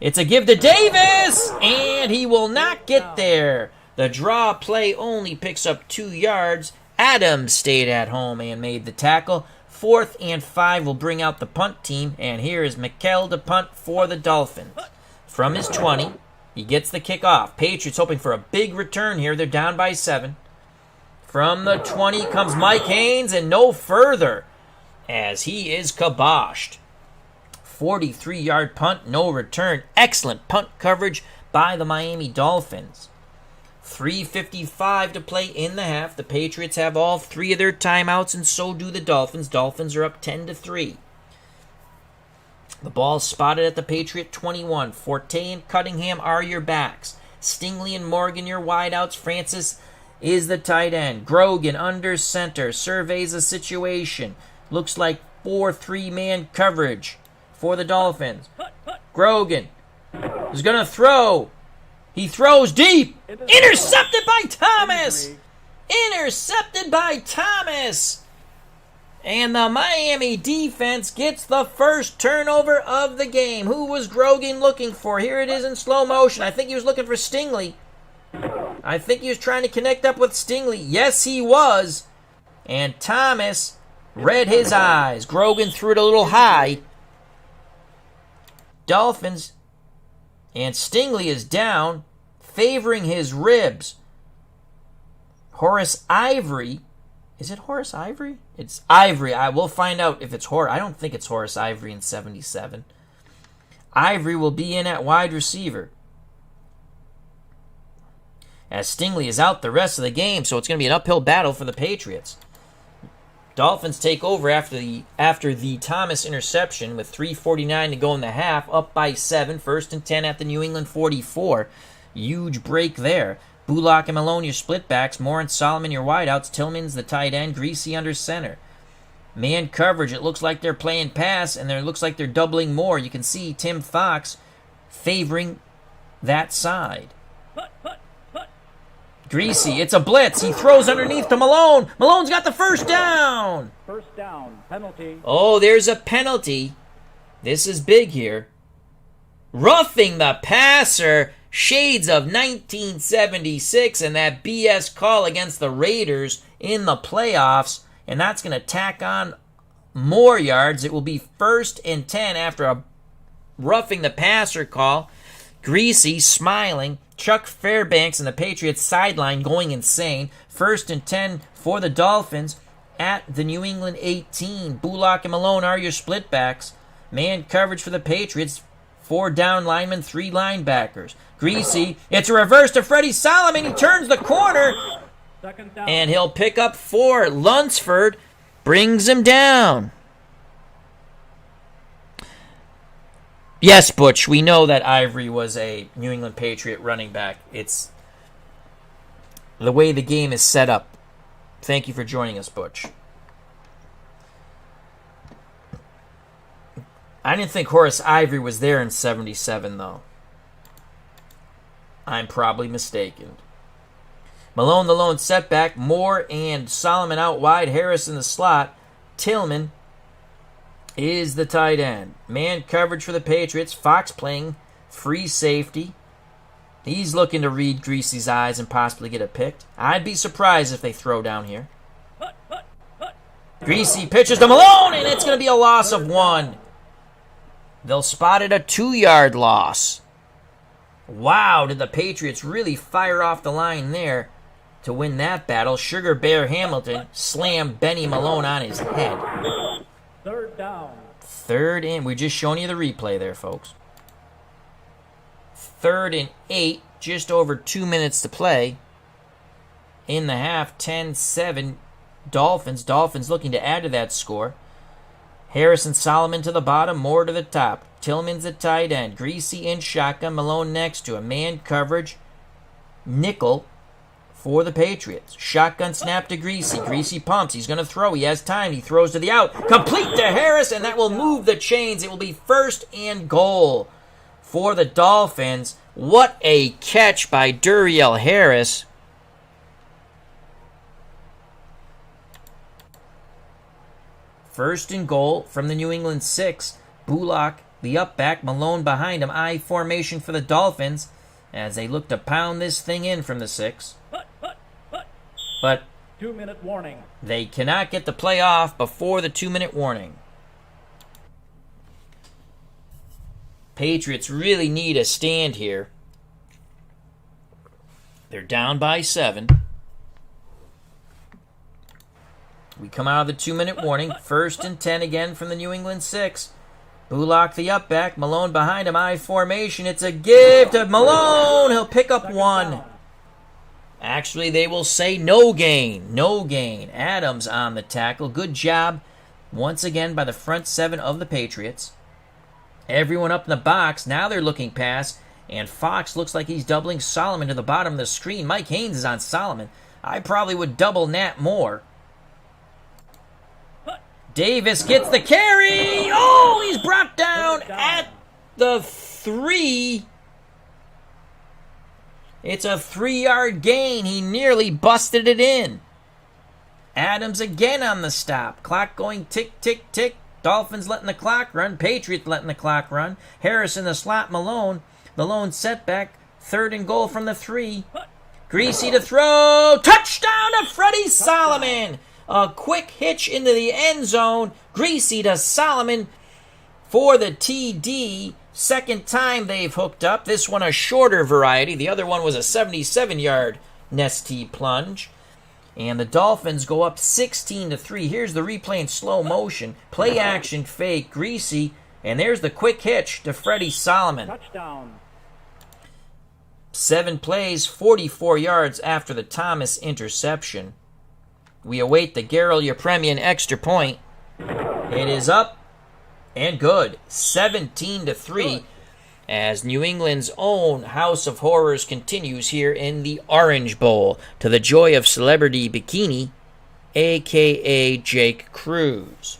It's a give to Davis, and he will not get there. The draw play only picks up 2 yards Adams stayed at home and made the tackle. 4th and 5 will bring out the punt team, and here is Mikkel to punt for the Dolphins. From his 20, he gets the kickoff. Patriots hoping for a big return here. They're down by 7. From the 20 comes Mike Haynes, and no further, as he is kiboshed. 43-yard punt, no return. Excellent punt coverage by the Miami Dolphins. 3:55 to play in the half. The Patriots have all 3 of their timeouts, and so do the Dolphins. Dolphins are up 10-3. The ball spotted at the Patriot 21. Forte and Cunningham are your backs. Stingley and Morgan your wideouts. Francis is the tight end. Grogan under center. Surveys the situation. Looks like 4-3-man coverage for the Dolphins. Grogan is going to throw. He throws deep. Intercepted by Thomas. Intercepted by Thomas. And the Miami defense gets the first turnover of the game. Who was Grogan looking for? Here it is in slow motion. I think he was looking for Stingley. I think he was trying to connect up with Stingley. Yes, he was. And Thomas read his eyes. Grogan threw it a little high. Dolphins, and Stingley is down, favoring his ribs. Horace Ivory. Is it Horace Ivory? It's Ivory. I will find out if it's Horace. I don't think it's Horace Ivory in 77. Ivory will be in at wide receiver, as Stingley is out the rest of the game, so it's going to be an uphill battle for the Patriots. Dolphins take over after the Thomas interception with 3:49 to go in the half, up by 7, 1st and 10 at the New England 44. Huge break there. Bullock and Malone your split backs, Moore and Solomon your wideouts, Tillman's the tight end, Greasy under center. Man coverage, it looks like they're playing pass, and it looks like they're doubling more. You can see Tim Fox favoring that side. Greasy, it's a blitz. He throws underneath to Malone. Malone's got the first down. First down, penalty. Oh, there's a penalty. This is big here. Roughing the passer. Shades of 1976 and that BS call against the Raiders in the playoffs. And that's going to tack on more yards. It will be 1st and 10 after a roughing the passer call. Greasy smiling. Chuck Fairbanks and the Patriots sideline going insane. 1st and 10 for the Dolphins at the New England 18. Bullock and Malone are your split backs. Man coverage for the Patriots. 4 down linemen, 3 linebackers. Greasy, it's a reverse to Freddie Solomon. He turns the corner, and he'll pick up 4. Lunsford brings him down. Yes, Butch, we know that Ivory was a New England Patriot running back. It's the way the game is set up. Thank you for joining us, Butch. I didn't think Horace Ivory was there in 77, though. I'm probably mistaken. Malone the lone setback. Moore and Solomon out wide. Harris in the slot. Tillman is the tight end. Man coverage for the Patriots. Fox playing free safety. He's looking to read Greasy's eyes and possibly get it picked. I'd be surprised if they throw down here. Greasy pitches to Malone, and it's going to be a loss of 1. They'll spot it a 2-yard loss. Wow, did the Patriots really fire off the line there to win that battle? Sugar Bear Hamilton slammed Benny Malone on his head. 3rd down. 3rd and... We're just showing you the replay there, folks. 3rd and 8, just over 2 minutes to play. In the half, 10-7, Dolphins. Dolphins looking to add to that score. Harrison Solomon to the bottom, Moore to the top. Tillman's the tight end. Greasy in shotgun, Malone next to him. Man coverage, nickel for the Patriots. Shotgun snap to Greasy. Greasy pumps. He's going to throw. He has time. He throws to the out. Complete to Harris, and that will move the chains. It will be 1st and goal for the Dolphins. What a catch by Duriel Harris. First and goal from the New England 6. Bullock, the up back. Malone behind him. I formation for the Dolphins as they look to pound this thing in from the 6. But 2-minute warning. They cannot get the play off before the 2-minute warning. Patriots really need a stand here. They're down by 7. We come out of the 2-minute warning. 1st and 10 again from the New England 6. Bullock the up back. Malone behind him. I formation. It's a give to Malone. He'll pick up 1. Actually, they will say no gain. No gain. Adams on the tackle. Good job once again by the front 7 of the Patriots. Everyone up in the box. Now they're looking pass. And Fox looks like he's doubling Solomon to the bottom of the screen. Mike Haynes is on Solomon. I probably would double Nat Moore. Davis gets the carry. Oh, he's brought down at the 3. It's a 3-yard gain. He nearly busted it in. Adams again on the stop. Clock going tick, tick, tick. Dolphins letting the clock run. Patriots letting the clock run. Harris in the slot. Malone. The lone setback. 3rd and goal from the 3. Greasy to throw. Touchdown to Freddie Solomon. A quick hitch into the end zone. Greasy to Solomon for the TD. Second time they've hooked up. This one a shorter variety. The other one was a 77-yard Nestea plunge. And the Dolphins go up 16-3. Here's the replay in slow motion. Play action fake. Greasy. And there's the quick hitch to Freddie Solomon. Touchdown. 7 plays, 44 yards after the Thomas interception. We await the Gerald Yepremian extra point. It is up and good. 17-3 as New England's own House of Horrors continues here in the Orange Bowl to the joy of Celebrity Bikini, a.k.a. Jake Cruz.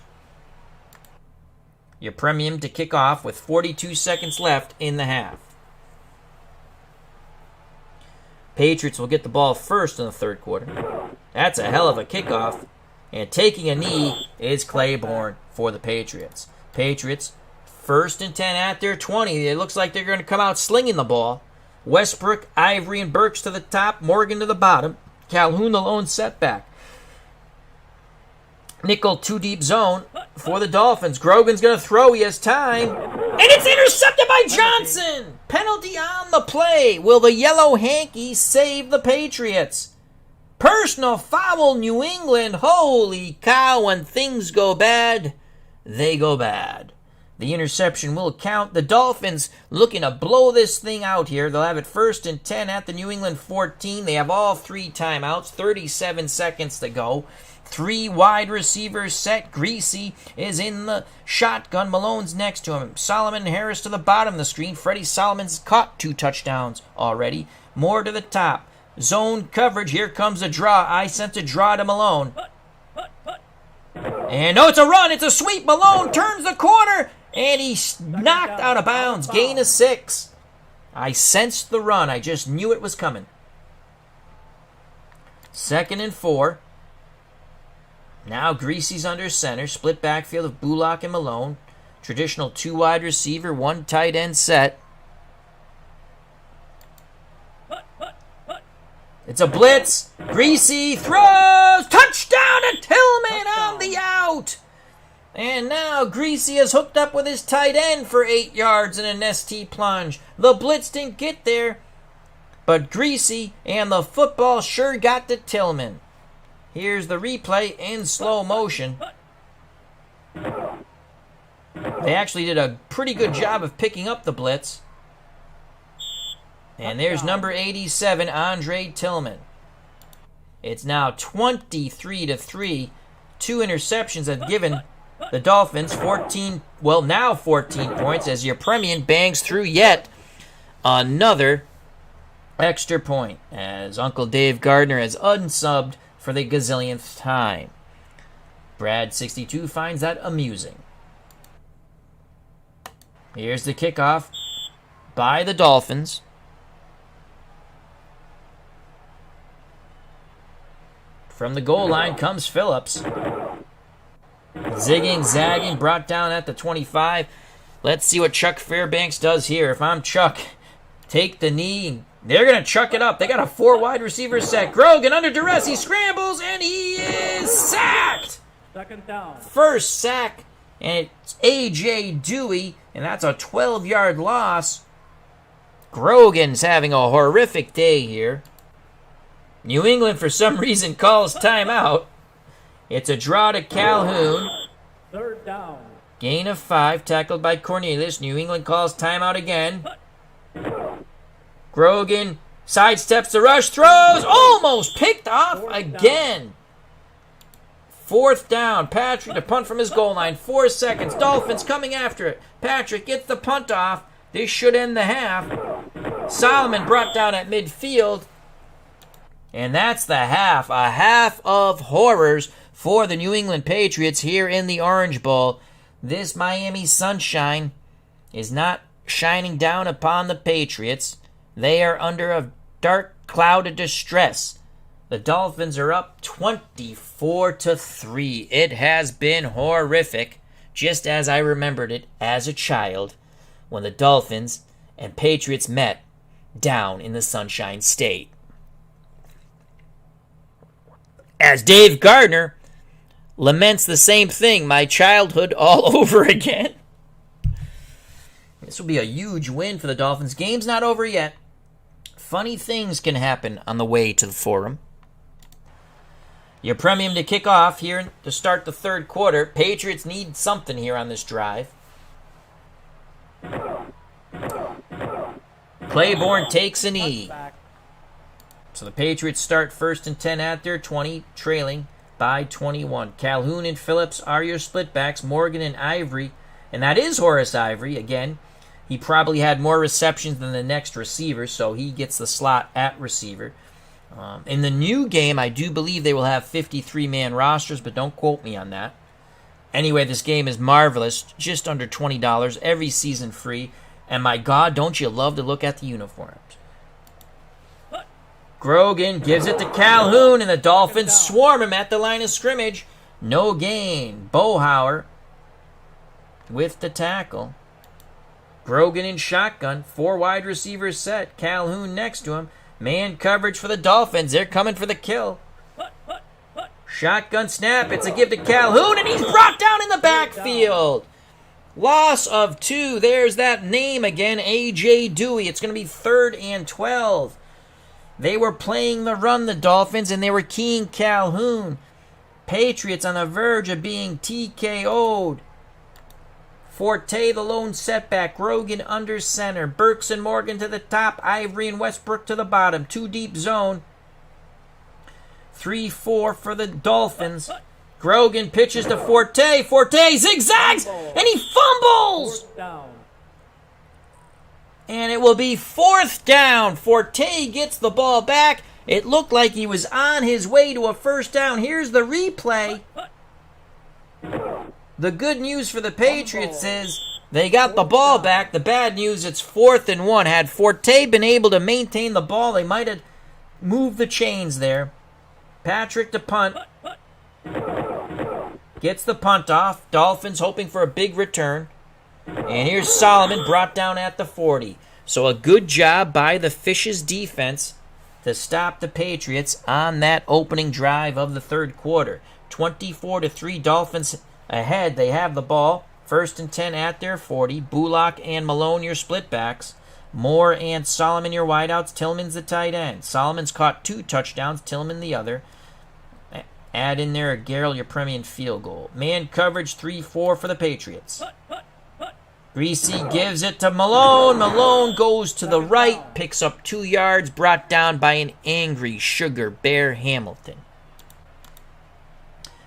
Yepremian to kick off with 42 seconds left in the half. Patriots will get the ball first in the 3rd quarter. That's a hell of a kickoff. And taking a knee is Claiborne for the Patriots. Patriots, 1st and 10 at their 20. It looks like they're going to come out slinging the ball. Westbrook, Ivory, and Burks to the top. Morgan to the bottom. Calhoun the lone setback. Nickel 2-deep zone for the Dolphins. Grogan's going to throw. He has time. And it's intercepted by Johnson. Penalty on the play. Will the yellow hanky save the Patriots? Personal foul, New England. Holy cow, when things go bad, they go bad. The interception will count. The Dolphins looking to blow this thing out here. They'll have it 1st and 10 at the New England 14. They have all 3 timeouts, 37 seconds to go. 3 wide receivers set. Greasy is in the shotgun. Malone's next to him. Solomon Harris to the bottom of the screen. Freddie Solomon's caught 2 touchdowns already. Moore to the top. Zone coverage. Here comes a draw. I sent a draw to Malone. And no, it's a run. It's a sweep. Malone turns the corner. And he's knocked out of bounds. Gain of 6. I sensed the run. I just knew it was coming. 2nd and 4. Now Greasy's under center. Split backfield of Bullock and Malone. Traditional 2 wide receiver, 1 tight end set. It's a blitz. Greasy throws. Touchdown to Tillman on the out. And now Greasy is hooked up with his tight end for 8 yards in a Nestea plunge. The blitz didn't get there, but Greasy and the football sure got to Tillman. Here's the replay in slow motion. They actually did a pretty good job of picking up the blitz. And there's number 87, Andre Tillman. It's now 23-3. 2 interceptions have given the Dolphins 14 points as Yepremian bangs through yet another extra point as Uncle Dave Gardner has unsubbed for the gazillionth time. Brad62 finds that amusing. Here's the kickoff by the Dolphins. From the goal line comes Phillips. Zigging, zagging, brought down at the 25. Let's see what Chuck Fairbanks does here. If I'm Chuck, take the knee and They're going to chuck it up. They got a 4 wide receiver set. Grogan under duress. He scrambles, and he is sacked. Second down. First sack, and it's A.J. Dewey, and that's a 12-yard loss. Grogan's having a horrific day here. New England, for some reason, calls timeout. It's a draw to Calhoun. Third down. Gain of 5, tackled by Cornelius. New England calls timeout again. Grogan sidesteps the rush, throws, almost picked off again. Fourth down, Patrick to punt from his goal line. 4 seconds, Dolphins coming after it. Patrick gets the punt off. This should end the half. Solomon brought down at midfield. And that's the half. A half of horrors for the New England Patriots here in the Orange Bowl. This Miami sunshine is not shining down upon the Patriots. They are under a dark cloud of distress. The Dolphins are up 24-3. It has been horrific, just as I remembered it as a child when the Dolphins and Patriots met down in the Sunshine State. As Dave Gardner laments the same thing, my childhood all over again. This will be a huge win for the Dolphins. Game's not over yet. Funny things can happen on the way to the Forum. Your premium to kick off here to start the third quarter. Patriots need something here on this drive. Claiborne takes a knee. So the Patriots start 1st and 10 at their 20, trailing by 21. Calhoun and Phillips are your splitbacks. Morgan and Ivory. And that is Horace Ivory. Again, he probably had more receptions than the next receiver, so he gets the slot at receiver. In the new game, I do believe they will have 53-man rosters, but don't quote me on that. Anyway, this game is marvelous. Just under $20, every season free. And my God, don't you love to look at the uniforms. Grogan gives it to Calhoun, and the Dolphins swarm him at the line of scrimmage. No gain. Bohauer with the tackle. Grogan in shotgun. 4 wide receivers set. Calhoun next to him. Man coverage for the Dolphins. They're coming for the kill. Shotgun snap. It's a give to Calhoun, and he's brought down in the backfield. Loss of 2. There's that name again, A.J. Dewey. It's going to be 3rd and 12. They were playing the run, the Dolphins, and they were keying Calhoun. Patriots on the verge of being TKO'd. Forte, the lone setback. Grogan under center. Burks and Morgan to the top. Ivory and Westbrook to the bottom. 2 deep zone. 3-4 for the Dolphins. Grogan pitches to Forte. Forte zigzags, and he fumbles. And it will be 4th down. Forte gets the ball back. It looked like he was on his way to a first down. Here's the replay. The good news for the Patriots is they got the ball back. The bad news, it's 4th and 1. Had Forte been able to maintain the ball, they might have moved the chains there. Patrick to punt. Gets the punt off. Dolphins hoping for a big return. And here's Solomon brought down at the 40. So a good job by the Fishes defense to stop the Patriots on that opening drive of the third quarter. 24-3 Dolphins ahead. They have the ball. 1st and 10 at their 40. Bullock and Malone your split-backs. Moore and Solomon your wideouts. Tillman's the tight end. Solomon's caught 2 touchdowns. Tillman the other. Add in there a Garrell your premium field goal. Man coverage 3-4 for the Patriots. Greasy gives it to Malone. Malone goes to the right. Picks up 2 yards. Brought down by an angry Sugar Bear Hamilton.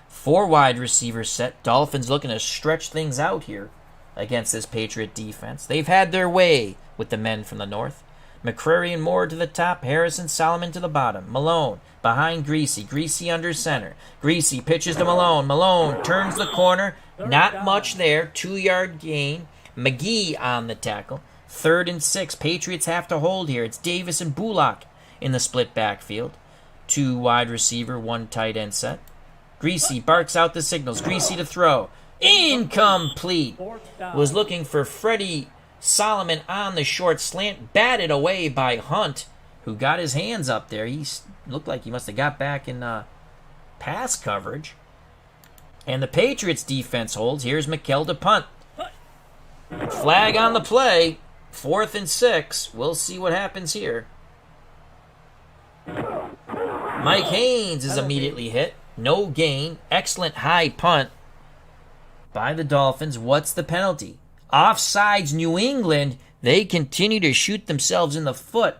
4 wide receivers set. Dolphins looking to stretch things out here against this Patriot defense. They've had their way with the men from the north. McCrary and Moore to the top. Harrison, Solomon to the bottom. Malone behind Greasy. Greasy under center. Greasy pitches to Malone. Malone turns the corner. Not much there. 2-yard gain. McGee on the tackle. 3rd and 6. Patriots have to hold here. It's Davis and Bullock in the split backfield. 2 wide receiver, 1 tight end set. Greasy barks out the signals. Greasy to throw. Incomplete. Was looking for Freddie Solomon on the short slant. Batted away by Hunt. who got his hands up there. He looked like he must have got back in pass coverage. And the Patriots defense holds. Here's McKell to punt. Flag on the play. 4th and 6. We'll see what happens here. Mike Haynes is immediately hit. No gain. Excellent high punt by the Dolphins. What's the penalty? Offsides New England. They continue to shoot themselves in the foot.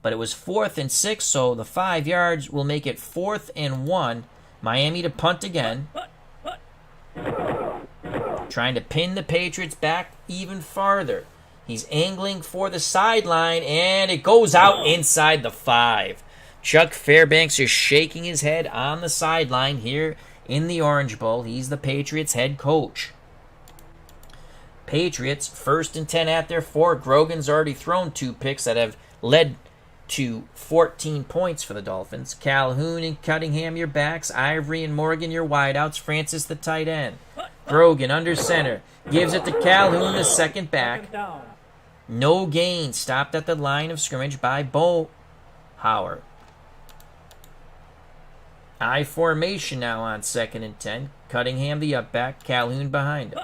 But it was 4th and 6, so the 5 yards will make it 4th and 1. Miami to punt again. Trying to pin the Patriots back even farther. He's angling for the sideline, and it goes out inside the 5. Chuck Fairbanks is shaking his head on the sideline here in the Orange Bowl. He's the Patriots head coach. Patriots, 1st and 10 at their 4. Grogan's already thrown 2 picks that have led to 14 points for the Dolphins. Calhoun and Cunningham, your backs. Ivory and Morgan, your wideouts. Francis, the tight end. Grogan under center. Gives it to Calhoun, the second back. No gain. Stopped at the line of scrimmage by Bo Howard. I formation now on 2nd and 10. Cunningham, the up back. Calhoun behind him.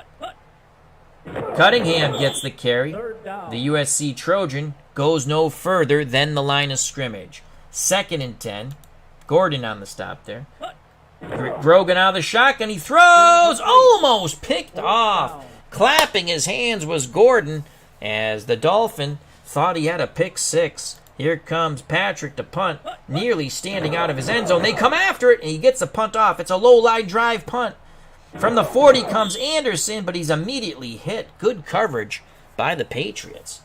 Cunningham gets the carry. The USC Trojan goes no further than the line of scrimmage. 2nd and 10. Gordon on the stop there. Grogan out of the shotgun. He throws. Almost picked off. Clapping his hands was Gordon as the Dolphin thought he had a pick 6. Here comes Patrick to punt. Nearly standing out of his end zone. They come after it, and he gets the punt off. It's a low-line drive punt. From the 40 comes Anderson, but he's immediately hit. Good coverage by the Patriots.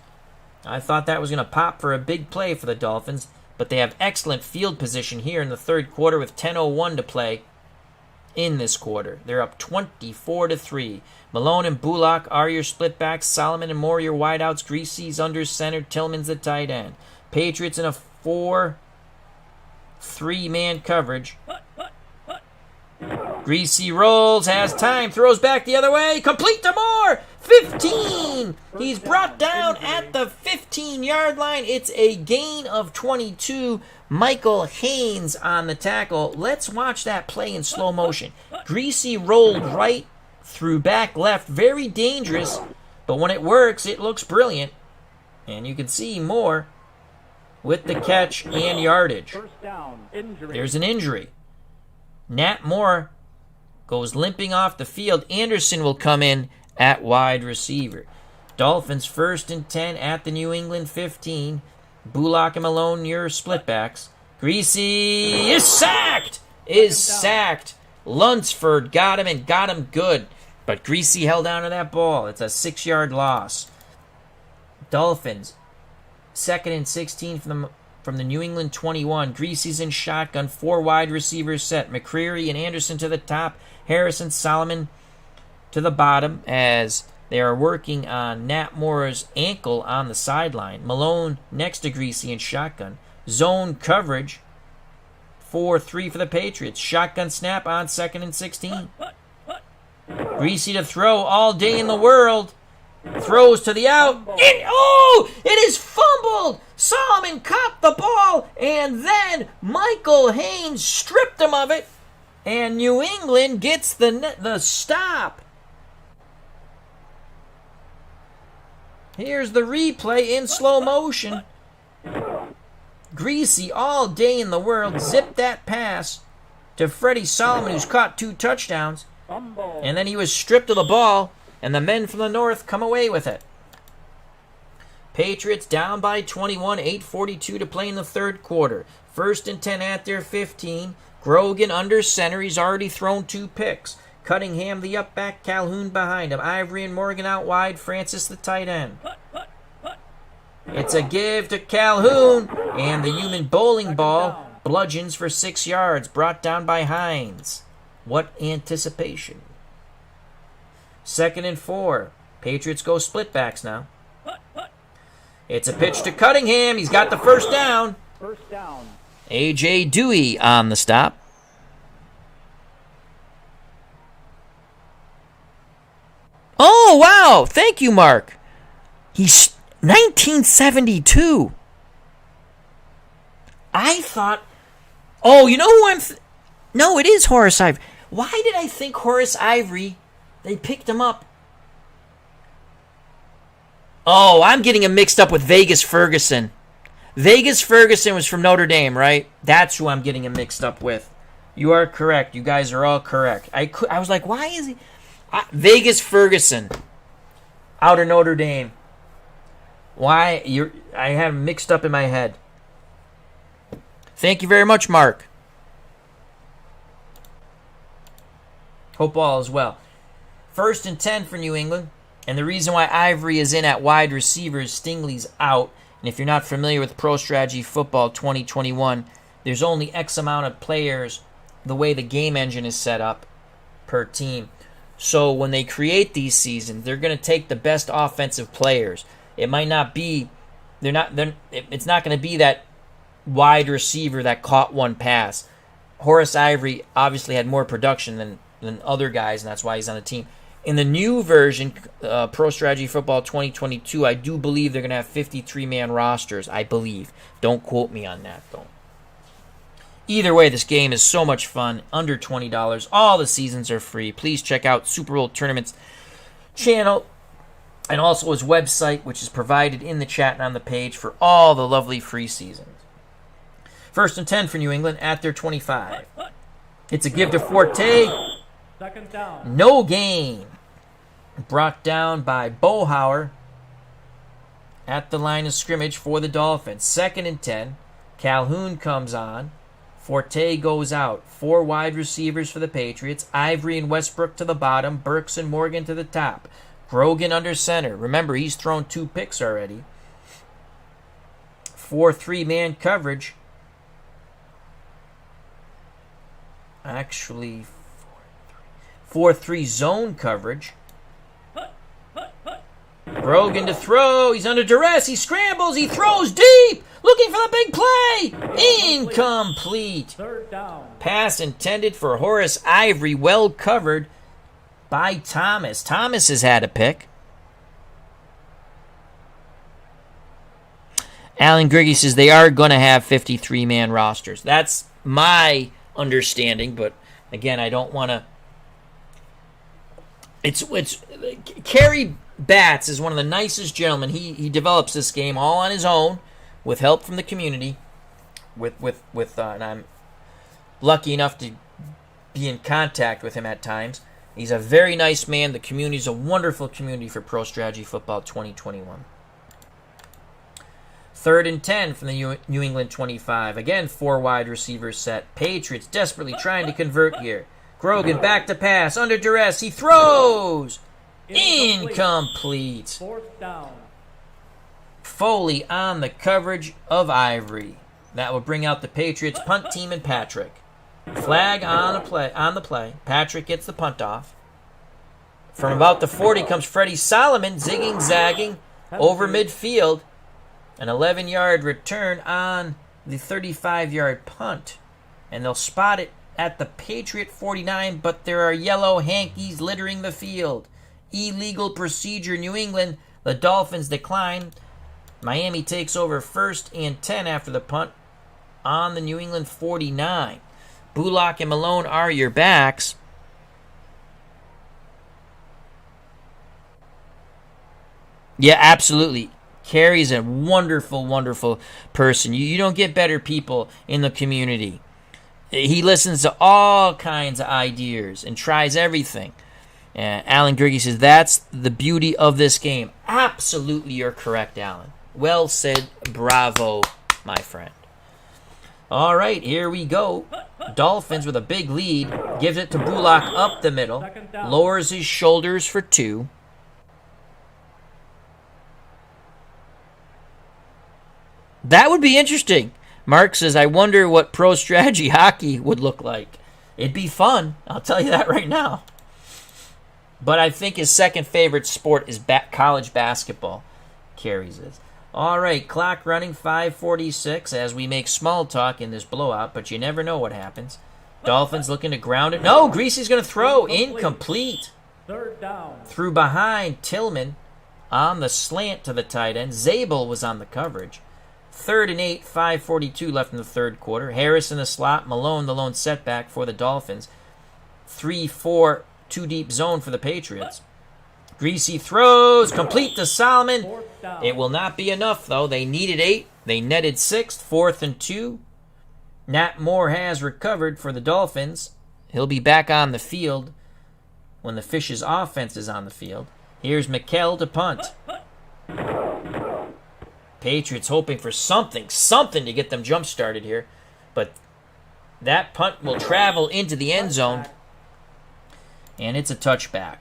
I thought that was going to pop for a big play for the Dolphins, but they have excellent field position here in the 3rd quarter with 10:01 to play in this quarter. They're up 24-3. Malone and Bullock are your split backs. Solomon and Moore your wideouts. Greasy's under center. Tillman's the tight end. Patriots in a 4-3-man coverage. Greasy rolls, has time, throws back the other way, complete to Moore, 15! He's brought down at the 15-yard line. It's a gain of 22. Michael Haynes on the tackle. Let's watch that play in slow motion. Greasy rolled right through back left, very dangerous, but when it works, it looks brilliant. And you can see Moore with the catch and yardage. There's an injury. Nat Moore goes limping off the field. Anderson will come in at wide receiver. Dolphins 1st and 10 at the New England 15. Bullock and Malone, your splitbacks. Greasy is sacked! Lunsford got him and got him good. But Greasy held on to that ball. It's a 6-yard loss. Dolphins 2nd and 16 from the New England 21. Greasy's in shotgun. 4 wide receivers set. McCreary and Anderson to the top. Harrison, Solomon to the bottom as they are working on Nat Moore's ankle on the sideline. Malone next to Greasy in shotgun. Zone coverage. 4-3 for the Patriots. Shotgun snap on 2nd and 16. Greasy to throw all day in the world. Throws to the out. It is fumbled. Solomon caught the ball, and then Michael Haynes stripped him of it, and New England gets the stop. Here's the replay in slow motion. Greasy all day in the world zipped that pass to Freddie Solomon, who's caught 2 touchdowns, and then he was stripped of the ball, and the men from the north come away with it. Patriots down by 21, 8:42 to play in the 3rd quarter. 1st and 10 at their 15. Grogan under center. He's already thrown 2 picks. Cunningham the up back. Calhoun behind him. Ivory and Morgan out wide. Francis the tight end. It's a give to Calhoun, and the human bowling ball bludgeons for 6 yards, brought down by Hines. What anticipation. 2nd and 4. Patriots go split backs now. It's a pitch to Cunningham. He's got the first down. A.J. Dewey on the stop. Oh, wow. Thank you, Mark. He's 1972. I thought... Oh, you know who I'm... No, it is Horace Ivory. Why did I think Horace Ivory... They picked him up. Oh, I'm getting him mixed up with Vegas Ferguson. Vegas Ferguson was from Notre Dame, right? That's who I'm getting him mixed up with. You are correct. You guys are all correct. I was like, why is he... Vegas Ferguson. Out of Notre Dame. Why? I had him mixed up in my head. Thank you very much, Mark. Hope all is well. 1st and 10 for New England. And the reason why Ivory is in at wide receiver is Stingley's out. And if you're not familiar with Pro Strategy Football 2021, there's only X amount of players the way the game engine is set up per team. So when they create these seasons, they're going to take the best offensive players. It might not be, it's not going to be that wide receiver that caught one pass. Horace Ivory obviously had more production than other guys, and that's why he's on the team. In the new version, Pro Strategy Football 2022, I do believe they're going to have 53-man rosters, I believe. Don't quote me on that, though. Either way, this game is so much fun, under $20. All the seasons are free. Please check out Super Bowl Tournament's channel and also his website, which is provided in the chat and on the page for all the lovely free seasons. 1st and 10 for New England at their 25. It's a give to Forte. 2nd down. No gain. Brought down by Bohauer at the line of scrimmage for the Dolphins. 2nd and 10. Calhoun comes on. Forte goes out. 4 wide receivers for the Patriots. Ivory and Westbrook to the bottom. Burks and Morgan to the top. Grogan under center. Remember, he's thrown 2 picks already. 4-3 man coverage. Actually, 4-3 zone coverage. Grogan to throw. He's under duress. He scrambles. He throws deep. Looking for the big play. Incomplete. 3rd down. Pass intended for Horace Ivory. Well covered by Thomas. Thomas has had a pick. Alan Griggy says they are going to have 53-man rosters. That's my understanding, but again, I don't want to... It's Kerry Batts is one of the nicest gentlemen. He develops this game all on his own with help from the community. And I'm lucky enough to be in contact with him at times. He's a very nice man. The community is a wonderful community for Pro Strategy Football 2021. 3rd and 10 from the New England 25. Again, 4 wide receivers set. Patriots desperately trying to convert here. Grogan back to pass. Under duress. He throws. Incomplete. 4th down. Foley on the coverage of Ivory. That will bring out the Patriots punt team and Patrick. Flag on the play. Patrick gets the punt off. From about the 40 comes Freddie Solomon, zigging, zagging over midfield. An 11-yard return on the 35-yard punt. And they'll spot it at the Patriot 49, but there are yellow hankies littering the field. Illegal procedure, New England. The Dolphins decline. Miami takes over 1st and 10 after the punt on the New England 49. Bullock and Malone are your backs. Yeah, absolutely. Kerry's a wonderful, wonderful person. You don't get better people in the community. He listens to all kinds of ideas and tries everything. Alan Griggy says, that's the beauty of this game. Absolutely, you're correct, Alan. Well said. Bravo, my friend. All right, here we go. Dolphins with a big lead. Gives it to Bullock up the middle. Lowers his shoulders for 2. That would be interesting. Mark says, I wonder what pro strategy hockey would look like. It'd be fun. I'll tell you that right now. But I think his second favorite sport is college basketball. Carries it. All right, clock running, 5:46 as we make small talk in this blowout, but you never know what happens. Dolphins looking to ground it. No, Greasy's going to throw. Incomplete. 3rd down. Through behind Tillman on the slant to the tight end. Zabel was on the coverage. 3rd and 8, 5:42 left in the third quarter. Harris in the slot, Malone the lone setback for the Dolphins. 3-4, two deep zone for the Patriots. Greasy throws, complete to Solomon. It will not be enough, though. They needed 8. They netted 6th, 4th and 2. Nat Moore has recovered for the Dolphins. He'll be back on the field when the Fish's offense is on the field. Here's McKell to punt. Patriots hoping for something to get them jump-started here. But that punt will travel into the end zone, and it's a touchback.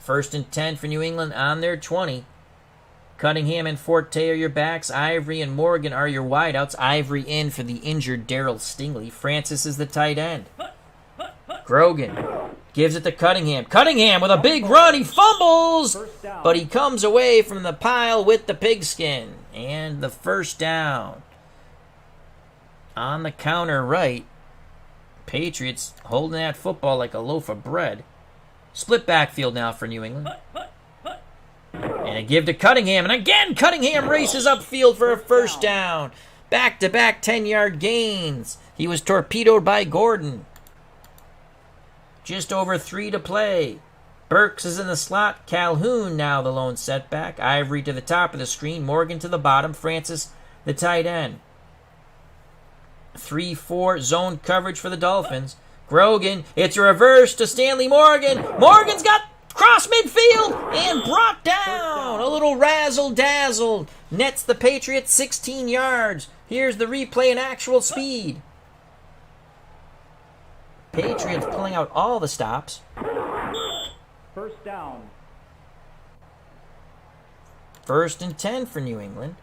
1st and 10 for New England on their 20. Cunningham and Forte are your backs. Ivory and Morgan are your wideouts. Ivory in for the injured Darryl Stingley. Francis is the tight end. Grogan gives it to Cunningham. Cunningham with a big run. He fumbles, but he comes away from the pile with the pigskin. And the first down. On the counter right. Patriots holding that football like a loaf of bread. Split backfield now for New England. And a give to Cunningham. And again, Cunningham races upfield for a first down. Back-to-back 10-yard gains. He was torpedoed by Gordon. Just over 3 to play. Burks is in the slot. Calhoun now the lone setback. Ivory to the top of the screen. Morgan to the bottom. Francis the tight end. 3-4 zone coverage for the Dolphins. Grogan, it's a reverse to Stanley Morgan. Morgan's got cross midfield and brought down. A little razzle-dazzle. Nets the Patriots 16 yards. Here's the replay in actual speed. Patriots pulling out all the stops. First down. 1st and 10 for New England.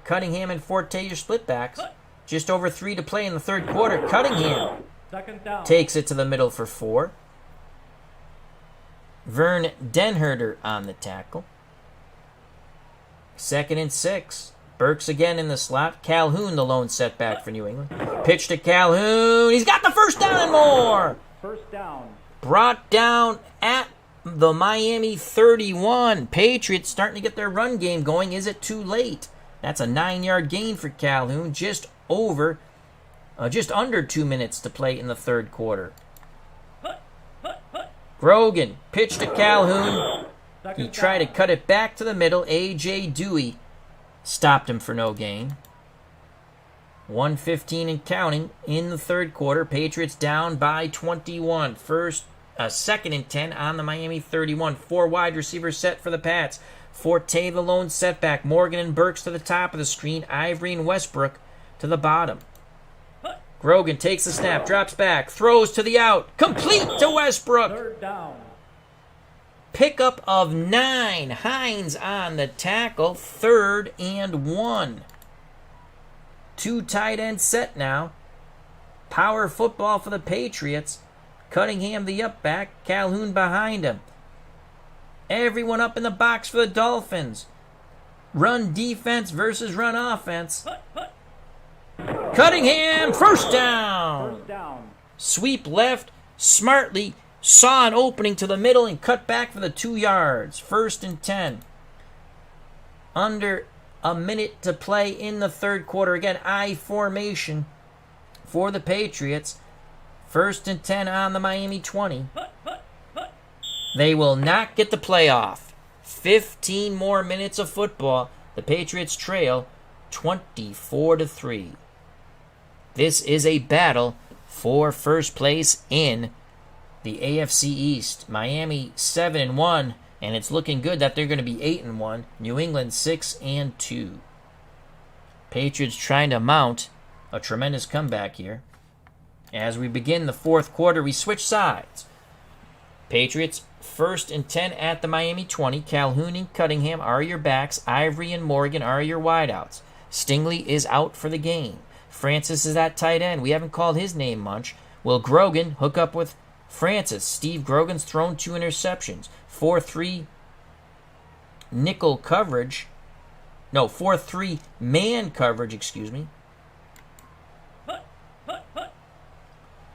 Cunningham and Forte your split backs. Just over 3 to play in the third quarter. Cunningham takes it to the middle for 4. Vern Denherter on the tackle. 2nd and 6. Burks again in the slot. Calhoun the lone setback for New England. Pitch to Calhoun. He's got the first down and more. First down. Brought down at the Miami 31. Patriots starting to get their run game going. Is it too late? That's a 9-yard gain for Calhoun. Just under 2 minutes to play in the third quarter. Grogan, pitch to Calhoun. He tried to cut it back to the middle. A.J. Dewey stopped him for no gain. 1:15 and counting in the third quarter. Patriots down by 21. 2nd and 10 on the Miami 31. 4 wide receivers set for the Pats. Forte the lone setback. Morgan and Burks to the top of the screen. Ivory and Westbrook to the bottom. Grogan takes the snap, drops back, throws to the out, complete to Westbrook. Third down. Pickup of 9. Hines on the tackle. 3rd and 1. 2 tight ends set now. Power football for the Patriots. Cunningham the up back, Calhoun behind him. Everyone up in the box for the Dolphins. Run defense versus run offense. Cunningham, first down. First down. Sweep left, smartly saw an opening to the middle and cut back for the 2 yards. 1st and 10. Under a minute to play in the third quarter. Again, I formation for the Patriots. 1st and 10 on the Miami 20. They will not get the playoff. 15 more minutes of football. The Patriots trail 24-3. This is a battle for first place in the AFC East. Miami 7-1, and it's looking good that they're going to be 8-1. New England 6-2. Patriots trying to mount a tremendous comeback here. As we begin the fourth quarter, we switch sides. Patriots 1st and 10 at the Miami 20. Calhoun and Cunningham are your backs. Ivory and Morgan are your wideouts. Stingley is out for the game. Francis is at tight end. We haven't called his name much. Will Grogan hook up with Francis? Steve Grogan's thrown 2 interceptions. 4-3 nickel coverage. No, 4-3 man coverage, excuse me.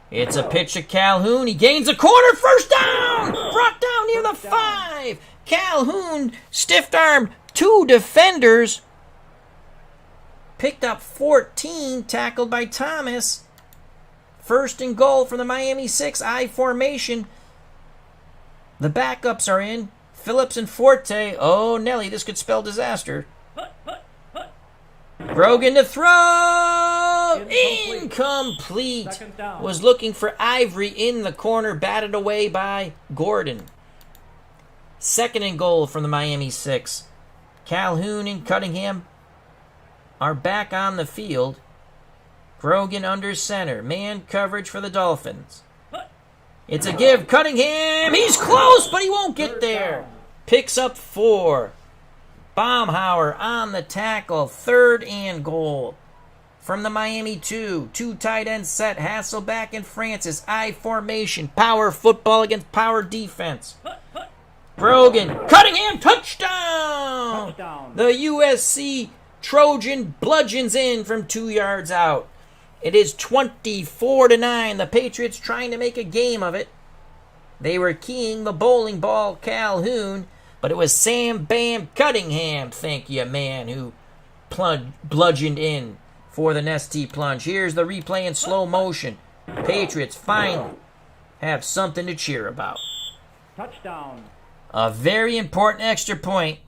It's a pitch to Calhoun. He gains a corner. First down! Brought down near the 5. Calhoun stiff-armed 2 defenders. picked up 14, tackled by Thomas. First and goal from the Miami 6, I formation. The backups are in. Phillips and Forte. Oh, Nelly, this could spell disaster. Grogan to throw. Incomplete. Second down. Was looking for Ivory in the corner, batted away by Gordon. Second and goal from the Miami 6. Calhoun and Cunningham are back on the field. Grogan under center. Man coverage for the Dolphins. It's a give. Cunningham. He's close, but he won't get there. Picks up 4. Baumhauer on the tackle. Third and goal from the Miami 2. 2 tight end set. Hasselback and Francis. I formation. Power football against power defense. Grogan. Cunningham. Touchdown. The USC Trojan bludgeons in from 2 yards out. It is 24-9. The Patriots trying to make a game of it. They were keying the bowling ball Calhoun, but it was Sam Bam Cunningham, thank you, man, who bludgeoned in for the Nestea plunge. Here's the replay in slow motion. Patriots finally have something to cheer about. Touchdown. A very important extra point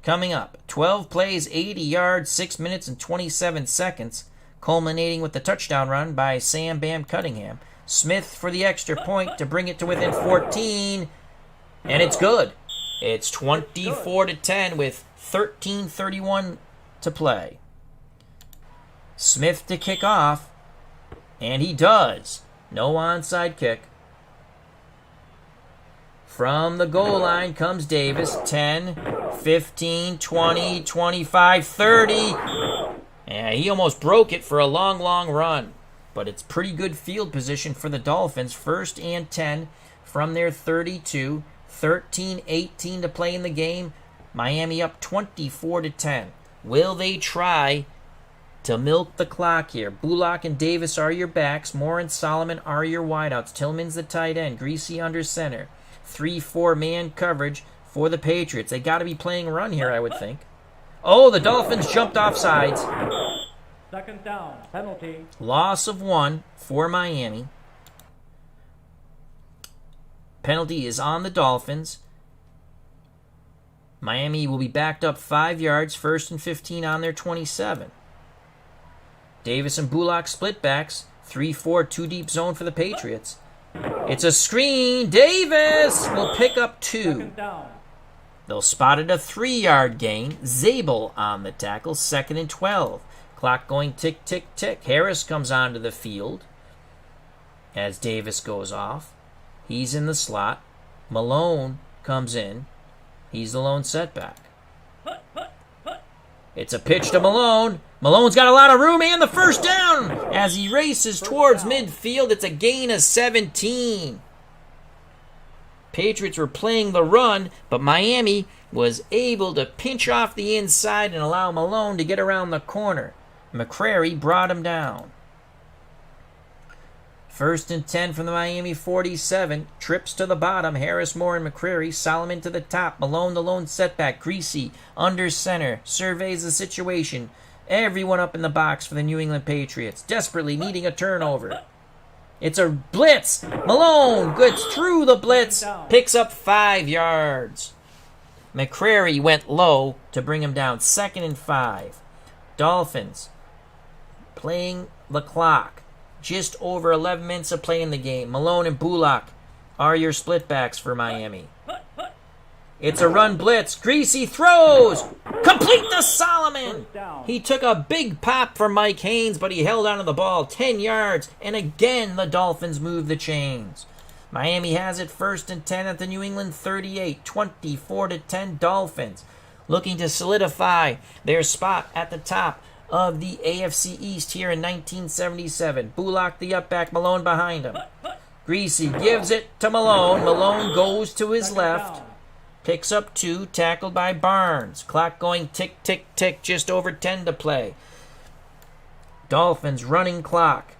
coming up. 12 plays, 80 yards, 6 minutes and 27 seconds. Culminating with the touchdown run by Sam Bam Cunningham. Smith for the extra point to bring it to within 14. And it's good. It's 24-10 with 13:31 to play. Smith to kick off. And he does. No onside kick. From the goal line comes Davis. 10, 15, 20, 25, 30. Yeah, he almost broke it for a long, long run. But it's pretty good field position for the Dolphins. First and 10 from their 32. 13-18 to play in the game. Miami up 24-10. Will they try to milk the clock here? Bullock and Davis are your backs. Moore and Solomon are your wideouts. Tillman's the tight end. Greasy under center. 3-4 man coverage for the Patriots. They got to be playing run here, I would think. Oh, the Dolphins jumped off sides. Second down. Penalty. Loss of 1 for Miami. Penalty is on the Dolphins. Miami will be backed up 5 yards. First and 15 on their 27. Davis and Bullock split backs. 3-4, 2 deep zone for the Patriots. It's a screen. Davis will pick up 2. Second down. They'll spot it a 3-yard gain. Zabel on the tackle. 2nd and 12. Clock going tick, tick, tick. Harris comes onto the field as Davis goes off. He's in the slot. Malone comes in. He's the lone setback. It's a pitch to Malone. Malone's got a lot of room and the first down. As he races towards midfield, it's a gain of 17. Patriots were playing the run, but Miami was able to pinch off the inside and allow Malone to get around the corner. McCrary brought him down. First and 10 from the Miami 47. Trips to the bottom. Harris, Moore, and McCrary. Solomon to the top. Malone the lone setback. Greasy under center. Surveys the situation. Everyone up in the box for the New England Patriots. Desperately needing a turnover. It's a blitz. Malone gets through the blitz. Picks up 5 yards. McCrary went low to bring him down. 2nd and 5. Dolphins playing the clock. Just over 11 minutes of play in the game. Malone and Bullock are your split backs for Miami. It's a run blitz. Greasy throws. Complete to Solomon. He took a big pop for Mike Haynes, but he held onto the ball 10 yards. And again, the Dolphins move the chains. Miami has it 1st and 10 at the New England 38. 24-10 Dolphins. Looking to solidify their spot at the top of the AFC East here in 1977. Bullock the up back, Malone behind him. Greasy gives it to Malone. Malone goes to his left. Picks up 2, tackled by Barnes. Clock going tick, tick, tick, just over 10 to play. Dolphins running clock.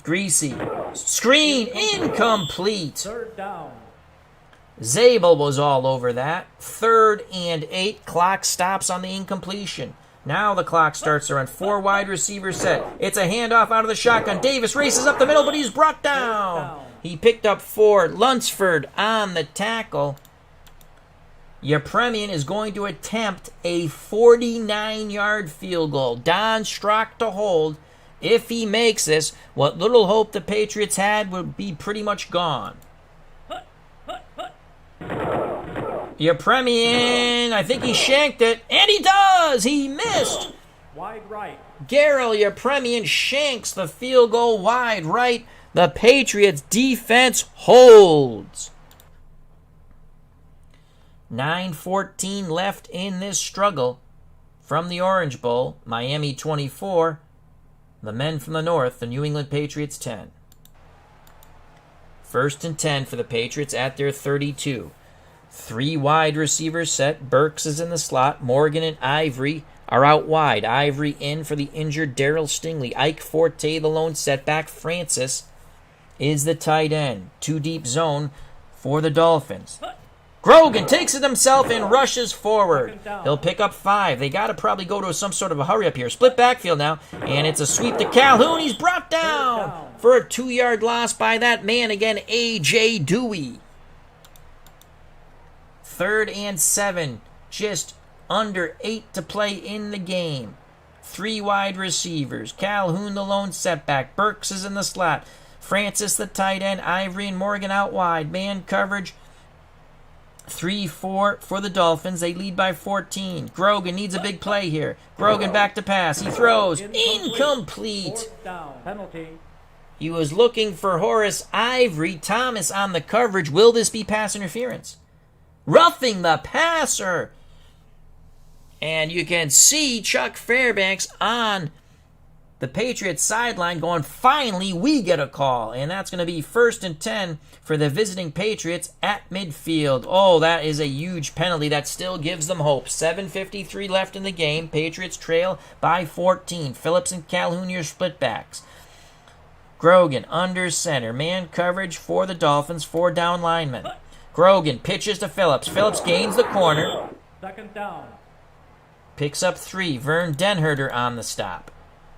Greasy. Screen incomplete. Third down. Zabel was all over that. 3rd and 8. Clock stops on the incompletion. Now the clock starts to run. 4 wide receivers set. It's a handoff out of the shotgun. Davis races up the middle, but he's brought down. He picked up 4. Lunsford on the tackle. Yepremian is going to attempt a 49-yard field goal. Don Strock to hold. If he makes this, what little hope the Patriots had would be pretty much gone. Yepremian, I think he shanked it, and he does! He missed! Wide right. Garrel Yepremian shanks the field goal wide right. The Patriots defense holds. 9:14 left in this struggle from the Orange Bowl. Miami 24. The men from the north, the New England Patriots 10. 1st and 10 for the Patriots at their 32. 3 wide receivers set. Burks is in the slot. Morgan and Ivory are out wide. Ivory in for the injured Darryl Stingley. Ike Forte, the lone setback. Francis is the tight end. 2 deep zone for the Dolphins. Grogan takes it himself and rushes forward. He'll pick up 5. They got to probably go to some sort of a hurry up here. Split backfield now, and it's a sweep to Calhoun. He's brought down for a 2-yard loss by that man again, A.J. Dewey. 3rd and 7, just under 8 to play in the game. 3 wide receivers. Calhoun, the lone setback. Burks is in the slot. Francis, the tight end. Ivory and Morgan out wide. Man coverage. 3-4 for the Dolphins. They lead by 14. Grogan needs a big play here. Grogan back to pass. He throws. Incomplete. 4th down. Penalty. He was looking for Horace Ivory. Thomas on the coverage. Will this be pass interference? Roughing the passer. And you can see Chuck Fairbanks on the Patriots sideline going, finally we get a call. And that's going to be 1st and 10 for the visiting Patriots at midfield. Oh, that is a huge penalty. That still gives them hope. 7:53 left in the game. Patriots trail by 14. Phillips and Calhoun, your split backs. Grogan under center. Man coverage for the Dolphins. 4 down linemen. Grogan pitches to Phillips. Phillips gains the corner. 2nd down. Picks up 3. Vern Denherter on the stop.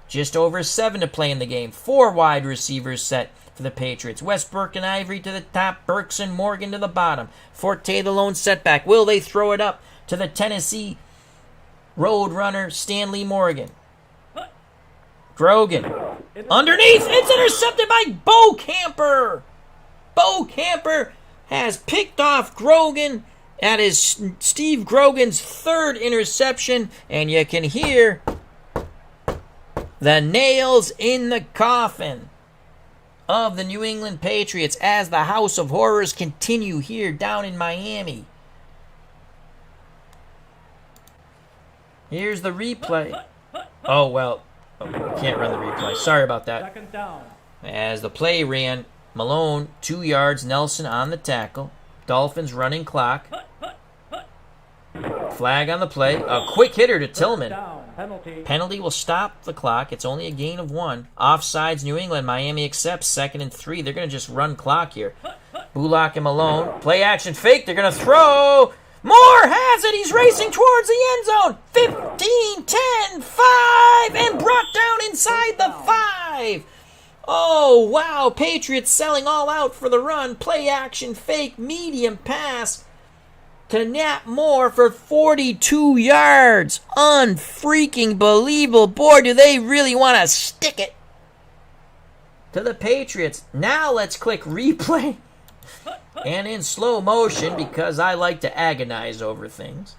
Just over 7 to play in the game. 4 wide receivers set for the Patriots. Westbrook and Ivory to the top. Burks and Morgan to the bottom. Forte the lone setback. Will they throw it up to the Tennessee Roadrunner Stanley Morgan? Grogan. Underneath. It's intercepted by Bo Camper. Bo Camper has picked off Grogan. That is Steve Grogan's 3rd interception. And you can hear the nails in the coffin of the New England Patriots as the House of Horrors continue here down in Miami. Here's the replay. Oh, well, can't run the replay. Sorry about that. 2nd down. As the play ran, Malone, 2 yards, Nelson on the tackle. Dolphins running clock. Flag on the play. A quick hitter to Tillman. Penalty will stop the clock. It's only a gain of 1. Offsides, New England. Miami accepts 2nd and 3. They're going to just run clock here. Bullock and Malone. Play action fake. They're going to throw. Moore has it. He's racing towards the end zone. 15, 10, 5, and brought down inside the 5. Oh, wow. Patriots selling all out for the run. Play action fake. Medium pass to Nat Moore for 42 yards. Unfreaking believable. Boy, do they really want to stick it to the Patriots. Now let's click replay. And in slow motion, because I like to agonize over things.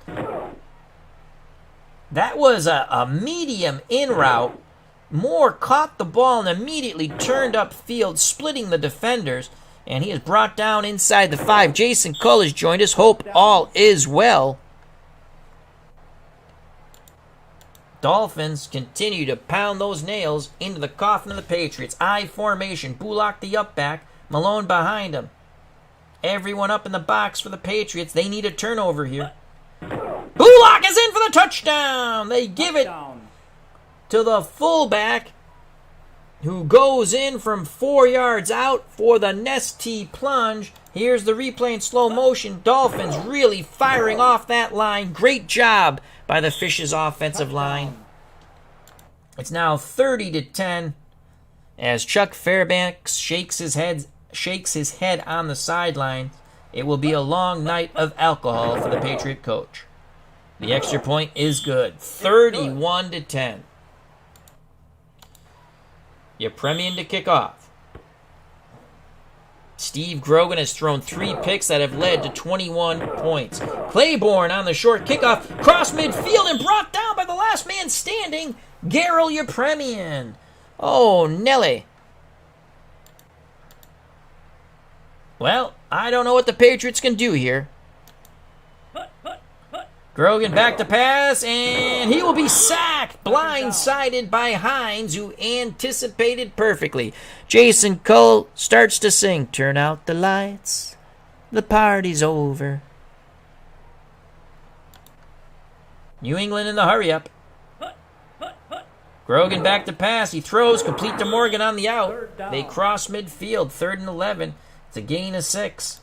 That was a medium in route. Moore caught the ball and immediately turned upfield, splitting the defenders. And he is brought down inside the 5. Jason Cull has joined us. Hope all is well. Dolphins continue to pound those nails into the coffin of the Patriots. I formation. Bullock the up back. Malone behind him. Everyone up in the box for the Patriots. They need a turnover here. Bullock is in for the touchdown. They give it to the fullback, who goes in from 4 yards out for the Nestea plunge. Here's the replay in slow motion. Dolphins really firing off that line. Great job by the Fish's offensive line. It's now 30-10 as Chuck Fairbanks shakes his head on the sideline. It will be a long night of alcohol for the Patriot coach. The extra point is good. 31-10. Yepremian to kick off. Steve Grogan has thrown 3 picks that have led to 21 points. Claiborne on the short kickoff. Cross midfield and brought down by the last man standing, Garrel Yepremian. Oh, Nelly. Well, I don't know what the Patriots can do here. Grogan back to pass, and he will be sacked, blindsided by Hines, who anticipated perfectly. Jason Cole starts to sing, "Turn out the lights, the party's over." New England in the hurry-up. Grogan back to pass, he throws, complete to Morgan on the out. They cross midfield, 3rd and 11. It's a gain of 6.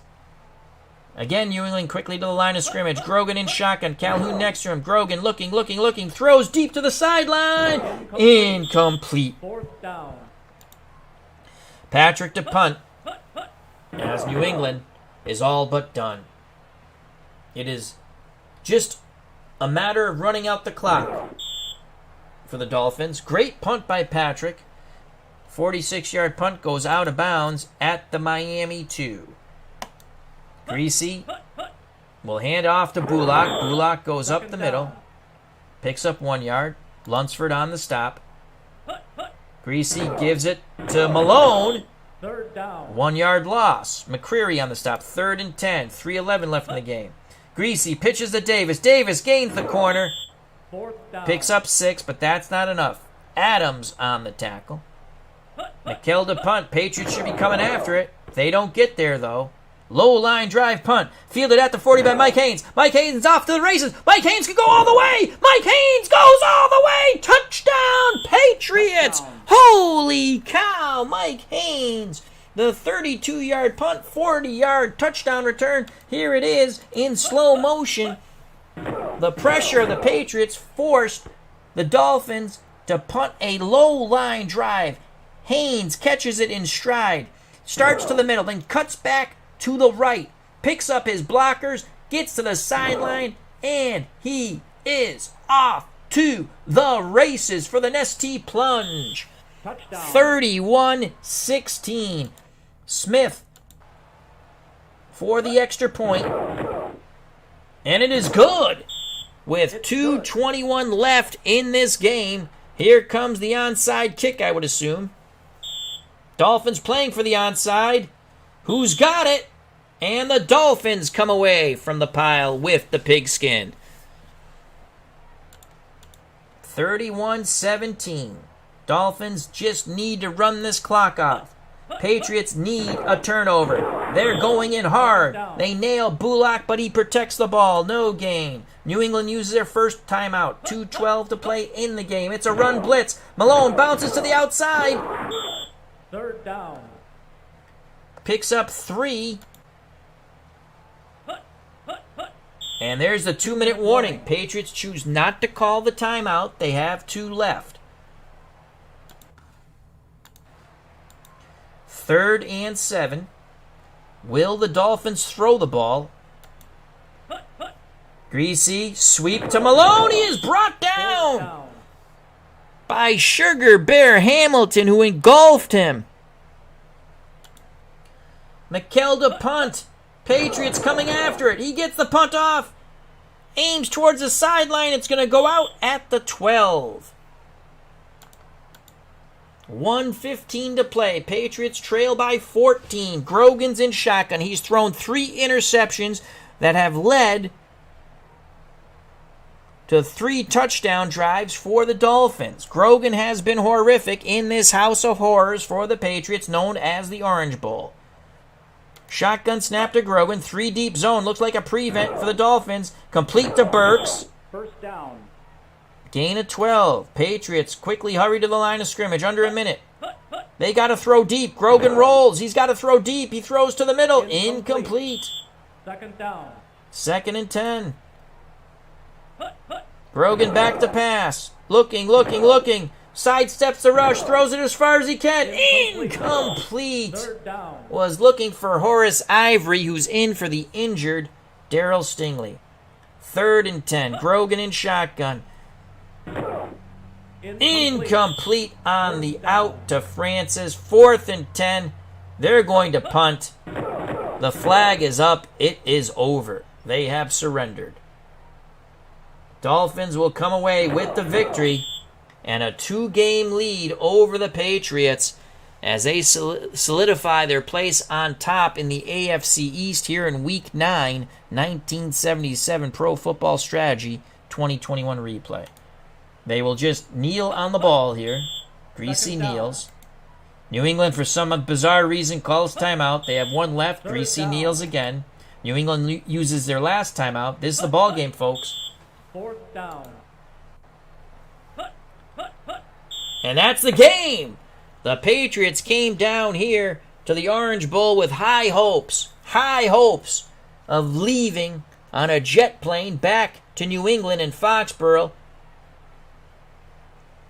Again, New England quickly to the line of scrimmage. Grogan in shotgun. Calhoun next to him. Grogan looking. Throws deep to the sideline. Incomplete. 4th down. Patrick to punt. As New England is all but done. It is just a matter of running out the clock for the Dolphins. Great punt by Patrick. 46-yard punt goes out of bounds at the Miami 2. Greasy will hand off to Bullock. Bullock goes up the middle. Picks up 1 yard. Lunsford on the stop. Greasy gives it to Malone. 3rd down. 1 yard loss. McCreary on the stop. 3rd and 10. 3:11 left in the game. Greasy pitches to Davis. Davis gains the corner. 4th down. Picks up 6, but that's not enough. Adams on the tackle. McKell to punt. Patriots should be coming after it. They don't get there, though. Low line drive punt. Fielded at the 40 by Mike Haynes. Mike Haynes off to the races. Mike Haynes can go all the way. Mike Haynes goes all the way. Touchdown, Patriots. Touchdown. Holy cow, Mike Haynes. The 32-yard punt, 40-yard touchdown return. Here it is in slow motion. The pressure of the Patriots forced the Dolphins to punt a low line drive. Haynes catches it in stride. Starts to the middle, then cuts back to the right, picks up his blockers, gets to the sideline, and he is off to the races for the Nestea plunge. Touchdown. 31-16. Smith for the extra point, and it is good. With 2:21 left in this game, here comes the onside kick, I would assume. Dolphins playing for the onside. Who's got it? And the Dolphins come away from the pile with the pigskin. 31-17. Dolphins just need to run this clock off. Patriots need a turnover. They're going in hard. They nail Bullock, but he protects the ball. No gain. New England uses their first timeout. 2:12 to play in the game. It's a run blitz. Malone bounces to the outside. 3rd down. Picks up 3. And there's the 2-minute warning. Patriots choose not to call the timeout. They have 2 left. 3rd and 7. Will the Dolphins throw the ball? Greasy, sweep to Malone. He is brought down by Sugar Bear Hamilton, who engulfed him. McKell to punt. Patriots coming after it. He gets the punt off. Aims towards the sideline. It's going to go out at the 12. 1:15 to play. Patriots trail by 14. Grogan's in shotgun. He's thrown 3 interceptions that have led to 3 touchdown drives for the Dolphins. Grogan has been horrific in this house of horrors for the Patriots, known as the Orange Bowl. Shotgun snap to Grogan. 3 deep zone. Looks like a prevent for the Dolphins. Complete to Burks. 1st down. Gain of 12. Patriots quickly hurry to the line of scrimmage. Under a minute. They got to throw deep. Grogan rolls. He's got to throw deep. He throws to the middle. Incomplete. 2nd down. 2nd and 10. Grogan back to pass. Looking. Sidesteps the rush, throws it as far as he can. Incomplete. Third down. Was looking for Horace Ivory, who's in for the injured Darryl Stingley. 3rd and 10. Grogan in shotgun. Incomplete on the out to Francis. 4th and 10. They're going to punt. The flag is up. It is over. They have surrendered. Dolphins will come away with the victory and a 2-game lead over the Patriots as they solidify their place on top in the AFC East here in Week 9, 1977 Pro Football Strategy 2021 replay. They will just kneel on the ball here. Greasy kneels. New England, for some bizarre reason, calls timeout. They have one left. Greasy kneels again. New England uses their last timeout. This is the ball game, folks. 4th down. And that's the game. The Patriots came down here to the Orange Bowl with high hopes of leaving on a jet plane back to New England and Foxborough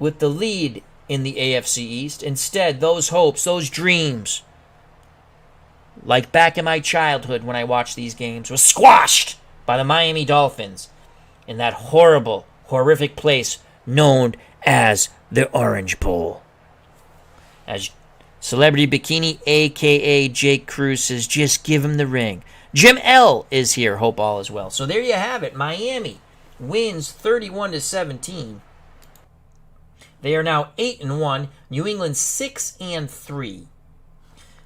with the lead in the AFC East. Instead, those hopes, those dreams, like back in my childhood when I watched these games, was squashed by the Miami Dolphins in that horrible, horrific place known as the Orange Bowl. As Celebrity Bikini, a.k.a. Jake Cruz, says, just give him the ring. Jim L. is here. Hope all is well. So there you have it. Miami wins 31-17. They are now 8-1. New England 6-3.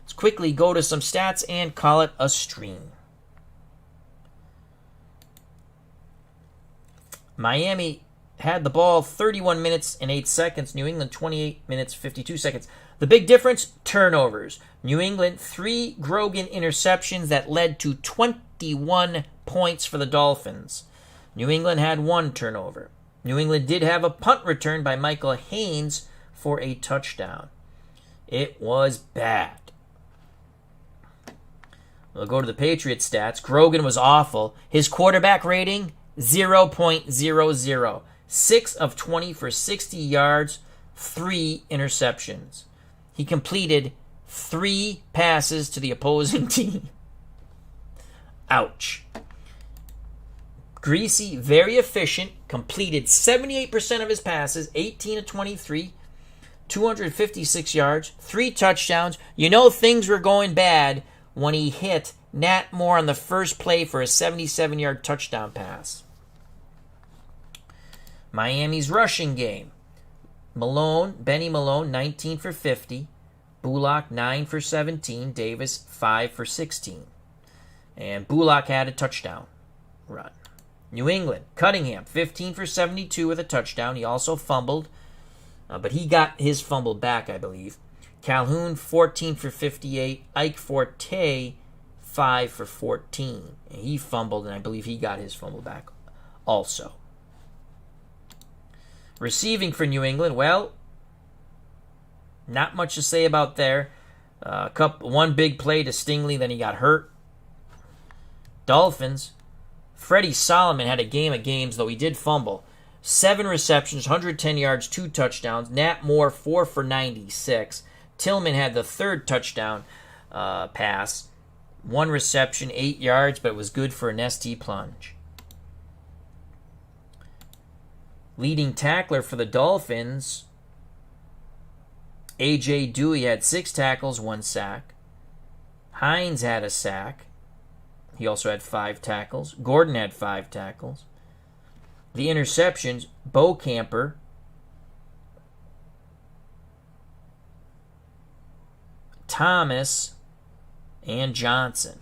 Let's quickly go to some stats and call it a stream. Miami had the ball 31 minutes and 8 seconds. New England 28 minutes 52 seconds. The big difference, turnovers. New England, 3 Grogan interceptions that led to 21 points for the Dolphins. New England had 1 turnover. New England did have a punt return by Michael Haynes for a touchdown. It was bad. We'll go to the Patriots stats. Grogan was awful. His quarterback rating, 0.00. 6 of 20 for 60 yards, 3 interceptions. He completed 3 passes to the opposing team. Ouch. Greasy, very efficient, completed 78% of his passes, 18 of 23, 256 yards, 3 touchdowns. You know things were going bad when he hit Nat Moore on the first play for a 77-yard touchdown pass. Miami's rushing game. Benny Malone, 19 for 50. Bullock, 9 for 17. Davis, 5 for 16. And Bullock had a touchdown run. New England, Cunningham, 15 for 72 with a touchdown. He also fumbled, but he got his fumble back, I believe. Calhoun, 14 for 58. Ike Forte, 5 for 14. And he fumbled, and I believe he got his fumble back also. Receiving for New England, well, not much to say about there. One big play to Stingley, then he got hurt. Dolphins, Freddie Solomon had a game of games, though he did fumble. 7 receptions, 110 yards, 2 touchdowns. Nat Moore, 4 for 96. Tillman had the 3rd touchdown pass. 1 reception, 8 yards, but it was good for an ST plunge. Leading tackler for the Dolphins, A.J. Dewey had 6 tackles, 1 sack. Hines had a sack. He also had 5 tackles. Gordon had 5 tackles. The interceptions, Bocamper, Thomas, and Johnson.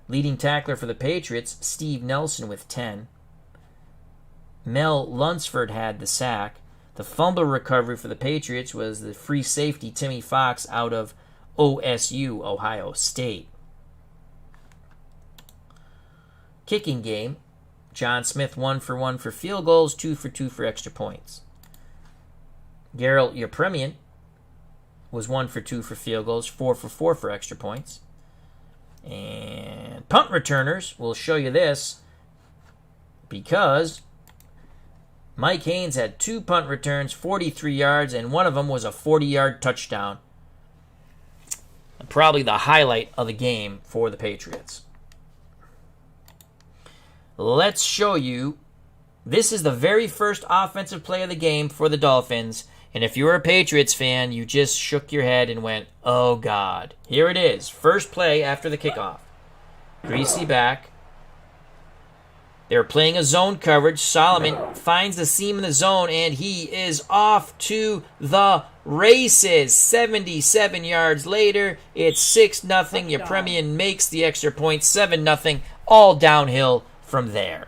Leading tackler for the Patriots, Steve Nelson with 10. Mel Lunsford had the sack. The fumble recovery for the Patriots was the free safety Timmy Fox out of OSU, Ohio State. Kicking game, John Smith 1 for 1 for field goals, 2 for 2 for extra points. Gerald Yepremian was 1 for 2 for field goals, 4 for 4 for extra points. And punt returners, we'll show you this because Mike Haynes had 2 punt returns, 43 yards, and one of them was a 40-yard touchdown. Probably the highlight of the game for the Patriots. Let's show you. This is the very first offensive play of the game for the Dolphins. And if you were a Patriots fan, you just shook your head and went, oh, God. Here it is. First play after the kickoff. Greasy back. They're playing a zone coverage. Solomon finds the seam in the zone, and he is off to the races. 77 yards later, it's 6-0. Yepremian makes the extra point. 7-0. All downhill from there.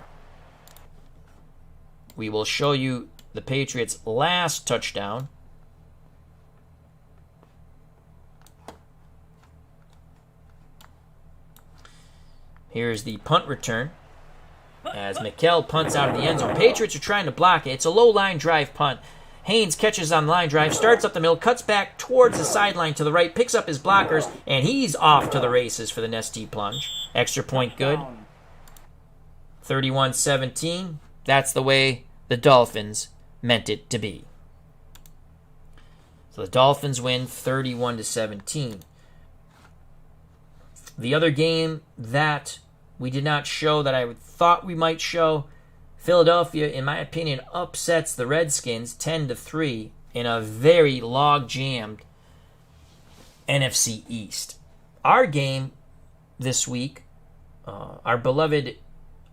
We will show you the Patriots' last touchdown. Here's the punt return as Mikell punts out of the end zone. Patriots are trying to block it. It's a low-line drive punt. Haynes catches on the line drive, starts up the middle, cuts back towards the sideline to the right, picks up his blockers, and he's off to the races for the Nestea plunge. Extra point good. 31-17. That's the way the Dolphins meant it to be. So the Dolphins win 31-17. The other game that we did not show that I thought we might show, Philadelphia, in my opinion, upsets the Redskins 10-3 in a very log-jammed NFC East. Our game this week, our beloved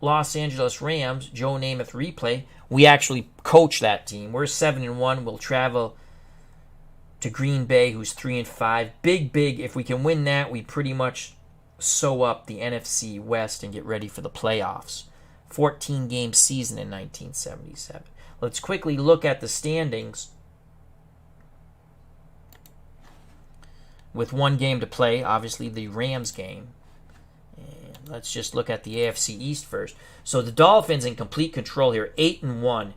Los Angeles Rams, Joe Namath replay, we actually coach that team. We're 7-1. We'll travel to Green Bay, who's 3-5. Big. If we can win that, we pretty much sew up the NFC West and get ready for the playoffs. 14-game season in 1977. Let's quickly look at the standings. With one game to play, obviously the Rams game. And let's just look at the AFC East first. So the Dolphins in complete control here, 8-1.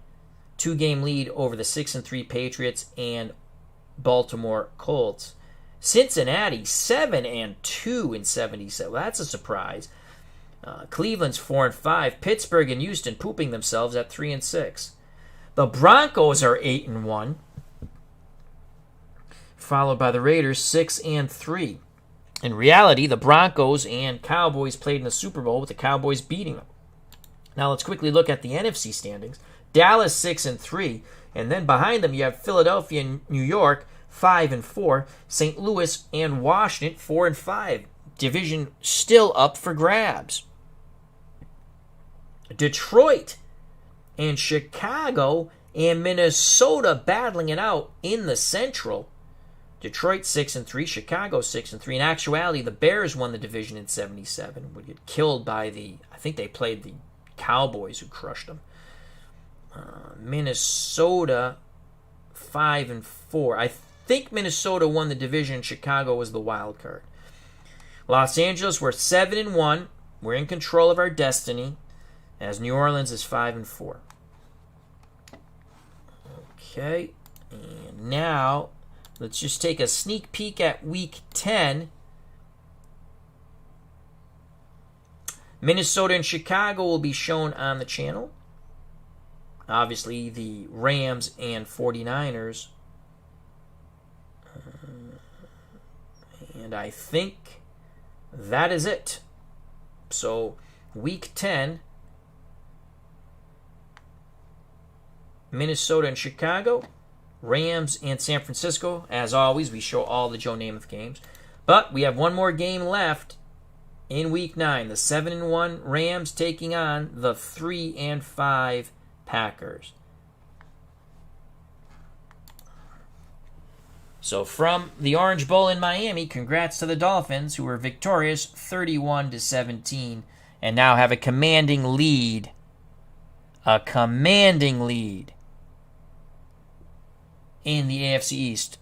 2-game lead over the 6-3 Patriots and Baltimore Colts. Cincinnati 7-2 in 77. Well, that's a surprise. Cleveland's 4-5. Pittsburgh and Houston pooping themselves at 3-6. The Broncos are 8-1, followed by the Raiders 6-3. In reality, the Broncos and Cowboys played in the Super Bowl with the Cowboys beating them. Now let's quickly look at the NFC standings. Dallas 6-3, and then behind them you have Philadelphia and New York 5-4, St. Louis and Washington 4-5. Division still up for grabs. Detroit and Chicago and Minnesota battling it out in the Central. Detroit 6-3, Chicago 6-3. In actuality, the Bears won the division in 77. Would get killed by I think they played the Cowboys, who crushed them. Minnesota 5-4. I think Minnesota won the division. Chicago was the wild card. Los Angeles, we're 7-1. We're in control of our destiny, as New Orleans is 5-4. Okay, and now let's just take a sneak peek at Week 10. Minnesota and Chicago will be shown on the channel. Obviously, the Rams and 49ers. And I think that is it. So, Week 10, Minnesota and Chicago, Rams and San Francisco. As always, we show all the Joe Namath games. But we have one more game left in Week 9. The 7-1 Rams taking on the 3-5 Packers. So from the Orange Bowl in Miami, congrats to the Dolphins, who were victorious 31-17 and now have a commanding lead. A commanding lead in the AFC East.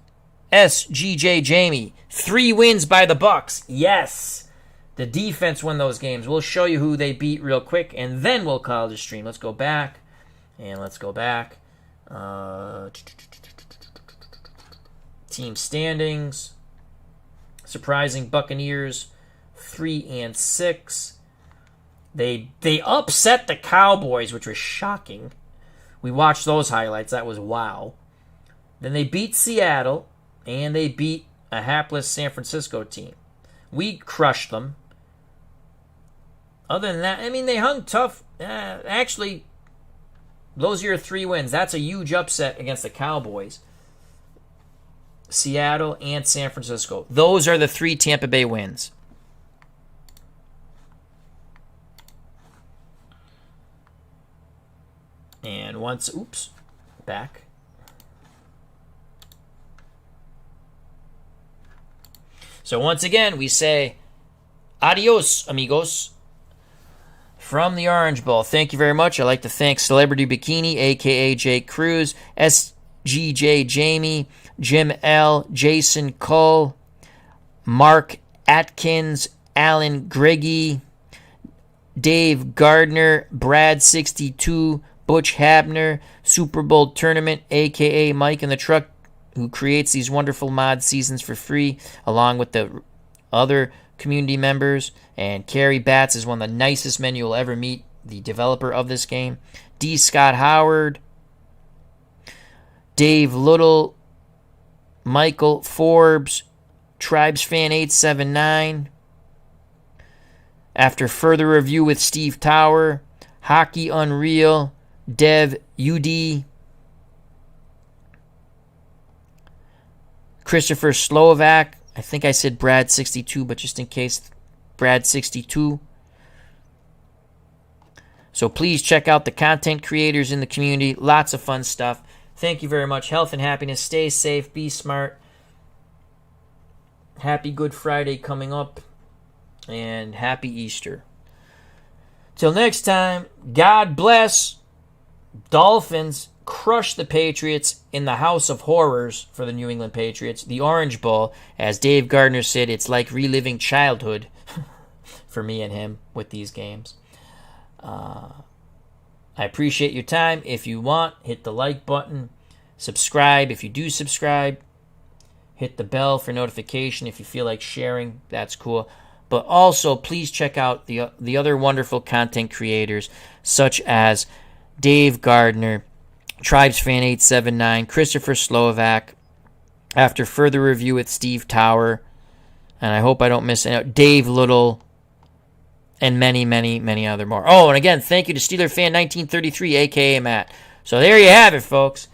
SGJ Jamie, 3 wins by the Bucks. Yes, the defense won those games. We'll show you who they beat real quick, and then we'll call the stream. Let's go back, and let's go back. Team standings. Surprising Buccaneers 3-6. They upset the Cowboys, which was shocking, We watched those highlights. That was wow. Then they beat Seattle, and they beat a hapless San Francisco team. We crushed them. Other than that, I mean, they hung tough. Actually, those are your 3 wins. That's a huge upset against the Cowboys. Seattle and San Francisco. Those are the 3 Tampa Bay wins. And back. So once again, we say adios, amigos, from the Orange Bowl. Thank you very much. I'd like to thank Celebrity Bikini, a.k.a. Jake Cruz, SGJ Jamie, Jim L., Jason Cole, Mark Atkins, Alan Greggy, Dave Gardner, Brad62, Butch Habner, Super Bowl Tournament, a.k.a. Mike in the Truck, who creates these wonderful mod seasons for free, along with the other community members. And Carrie Batts is one of the nicest men you'll ever meet, the developer of this game. D. Scott Howard, Dave Little, Michael Forbes, TribesFan879. After further review with Steve Tower, Hockey Unreal, Dev UD, Christopher Slovak. I think I said Brad62, but just in case, Brad62. So please check out the content creators in the community. Lots of fun stuff. Thank you very much. Health and happiness. Stay safe. Be smart. Happy Good Friday coming up. And happy Easter. Till next time, God bless. Dolphins crush the Patriots in the House of Horrors for the New England Patriots. The Orange Bowl, as Dave Gardner said, it's like reliving childhood for me and him with these games. I appreciate your time. If you want, hit the like button. Subscribe if you do subscribe. Hit the bell for notification if you feel like sharing. That's cool. But also, please check out the other wonderful content creators, such as Dave Gardner, TribesFan879, Christopher Slovak, after further review with Steve Tower, and I hope I don't miss out, Dave Little, and many, many, many other more. Oh, and again, thank you to SteelerFan1933, a.k.a. Matt. So there you have it, folks.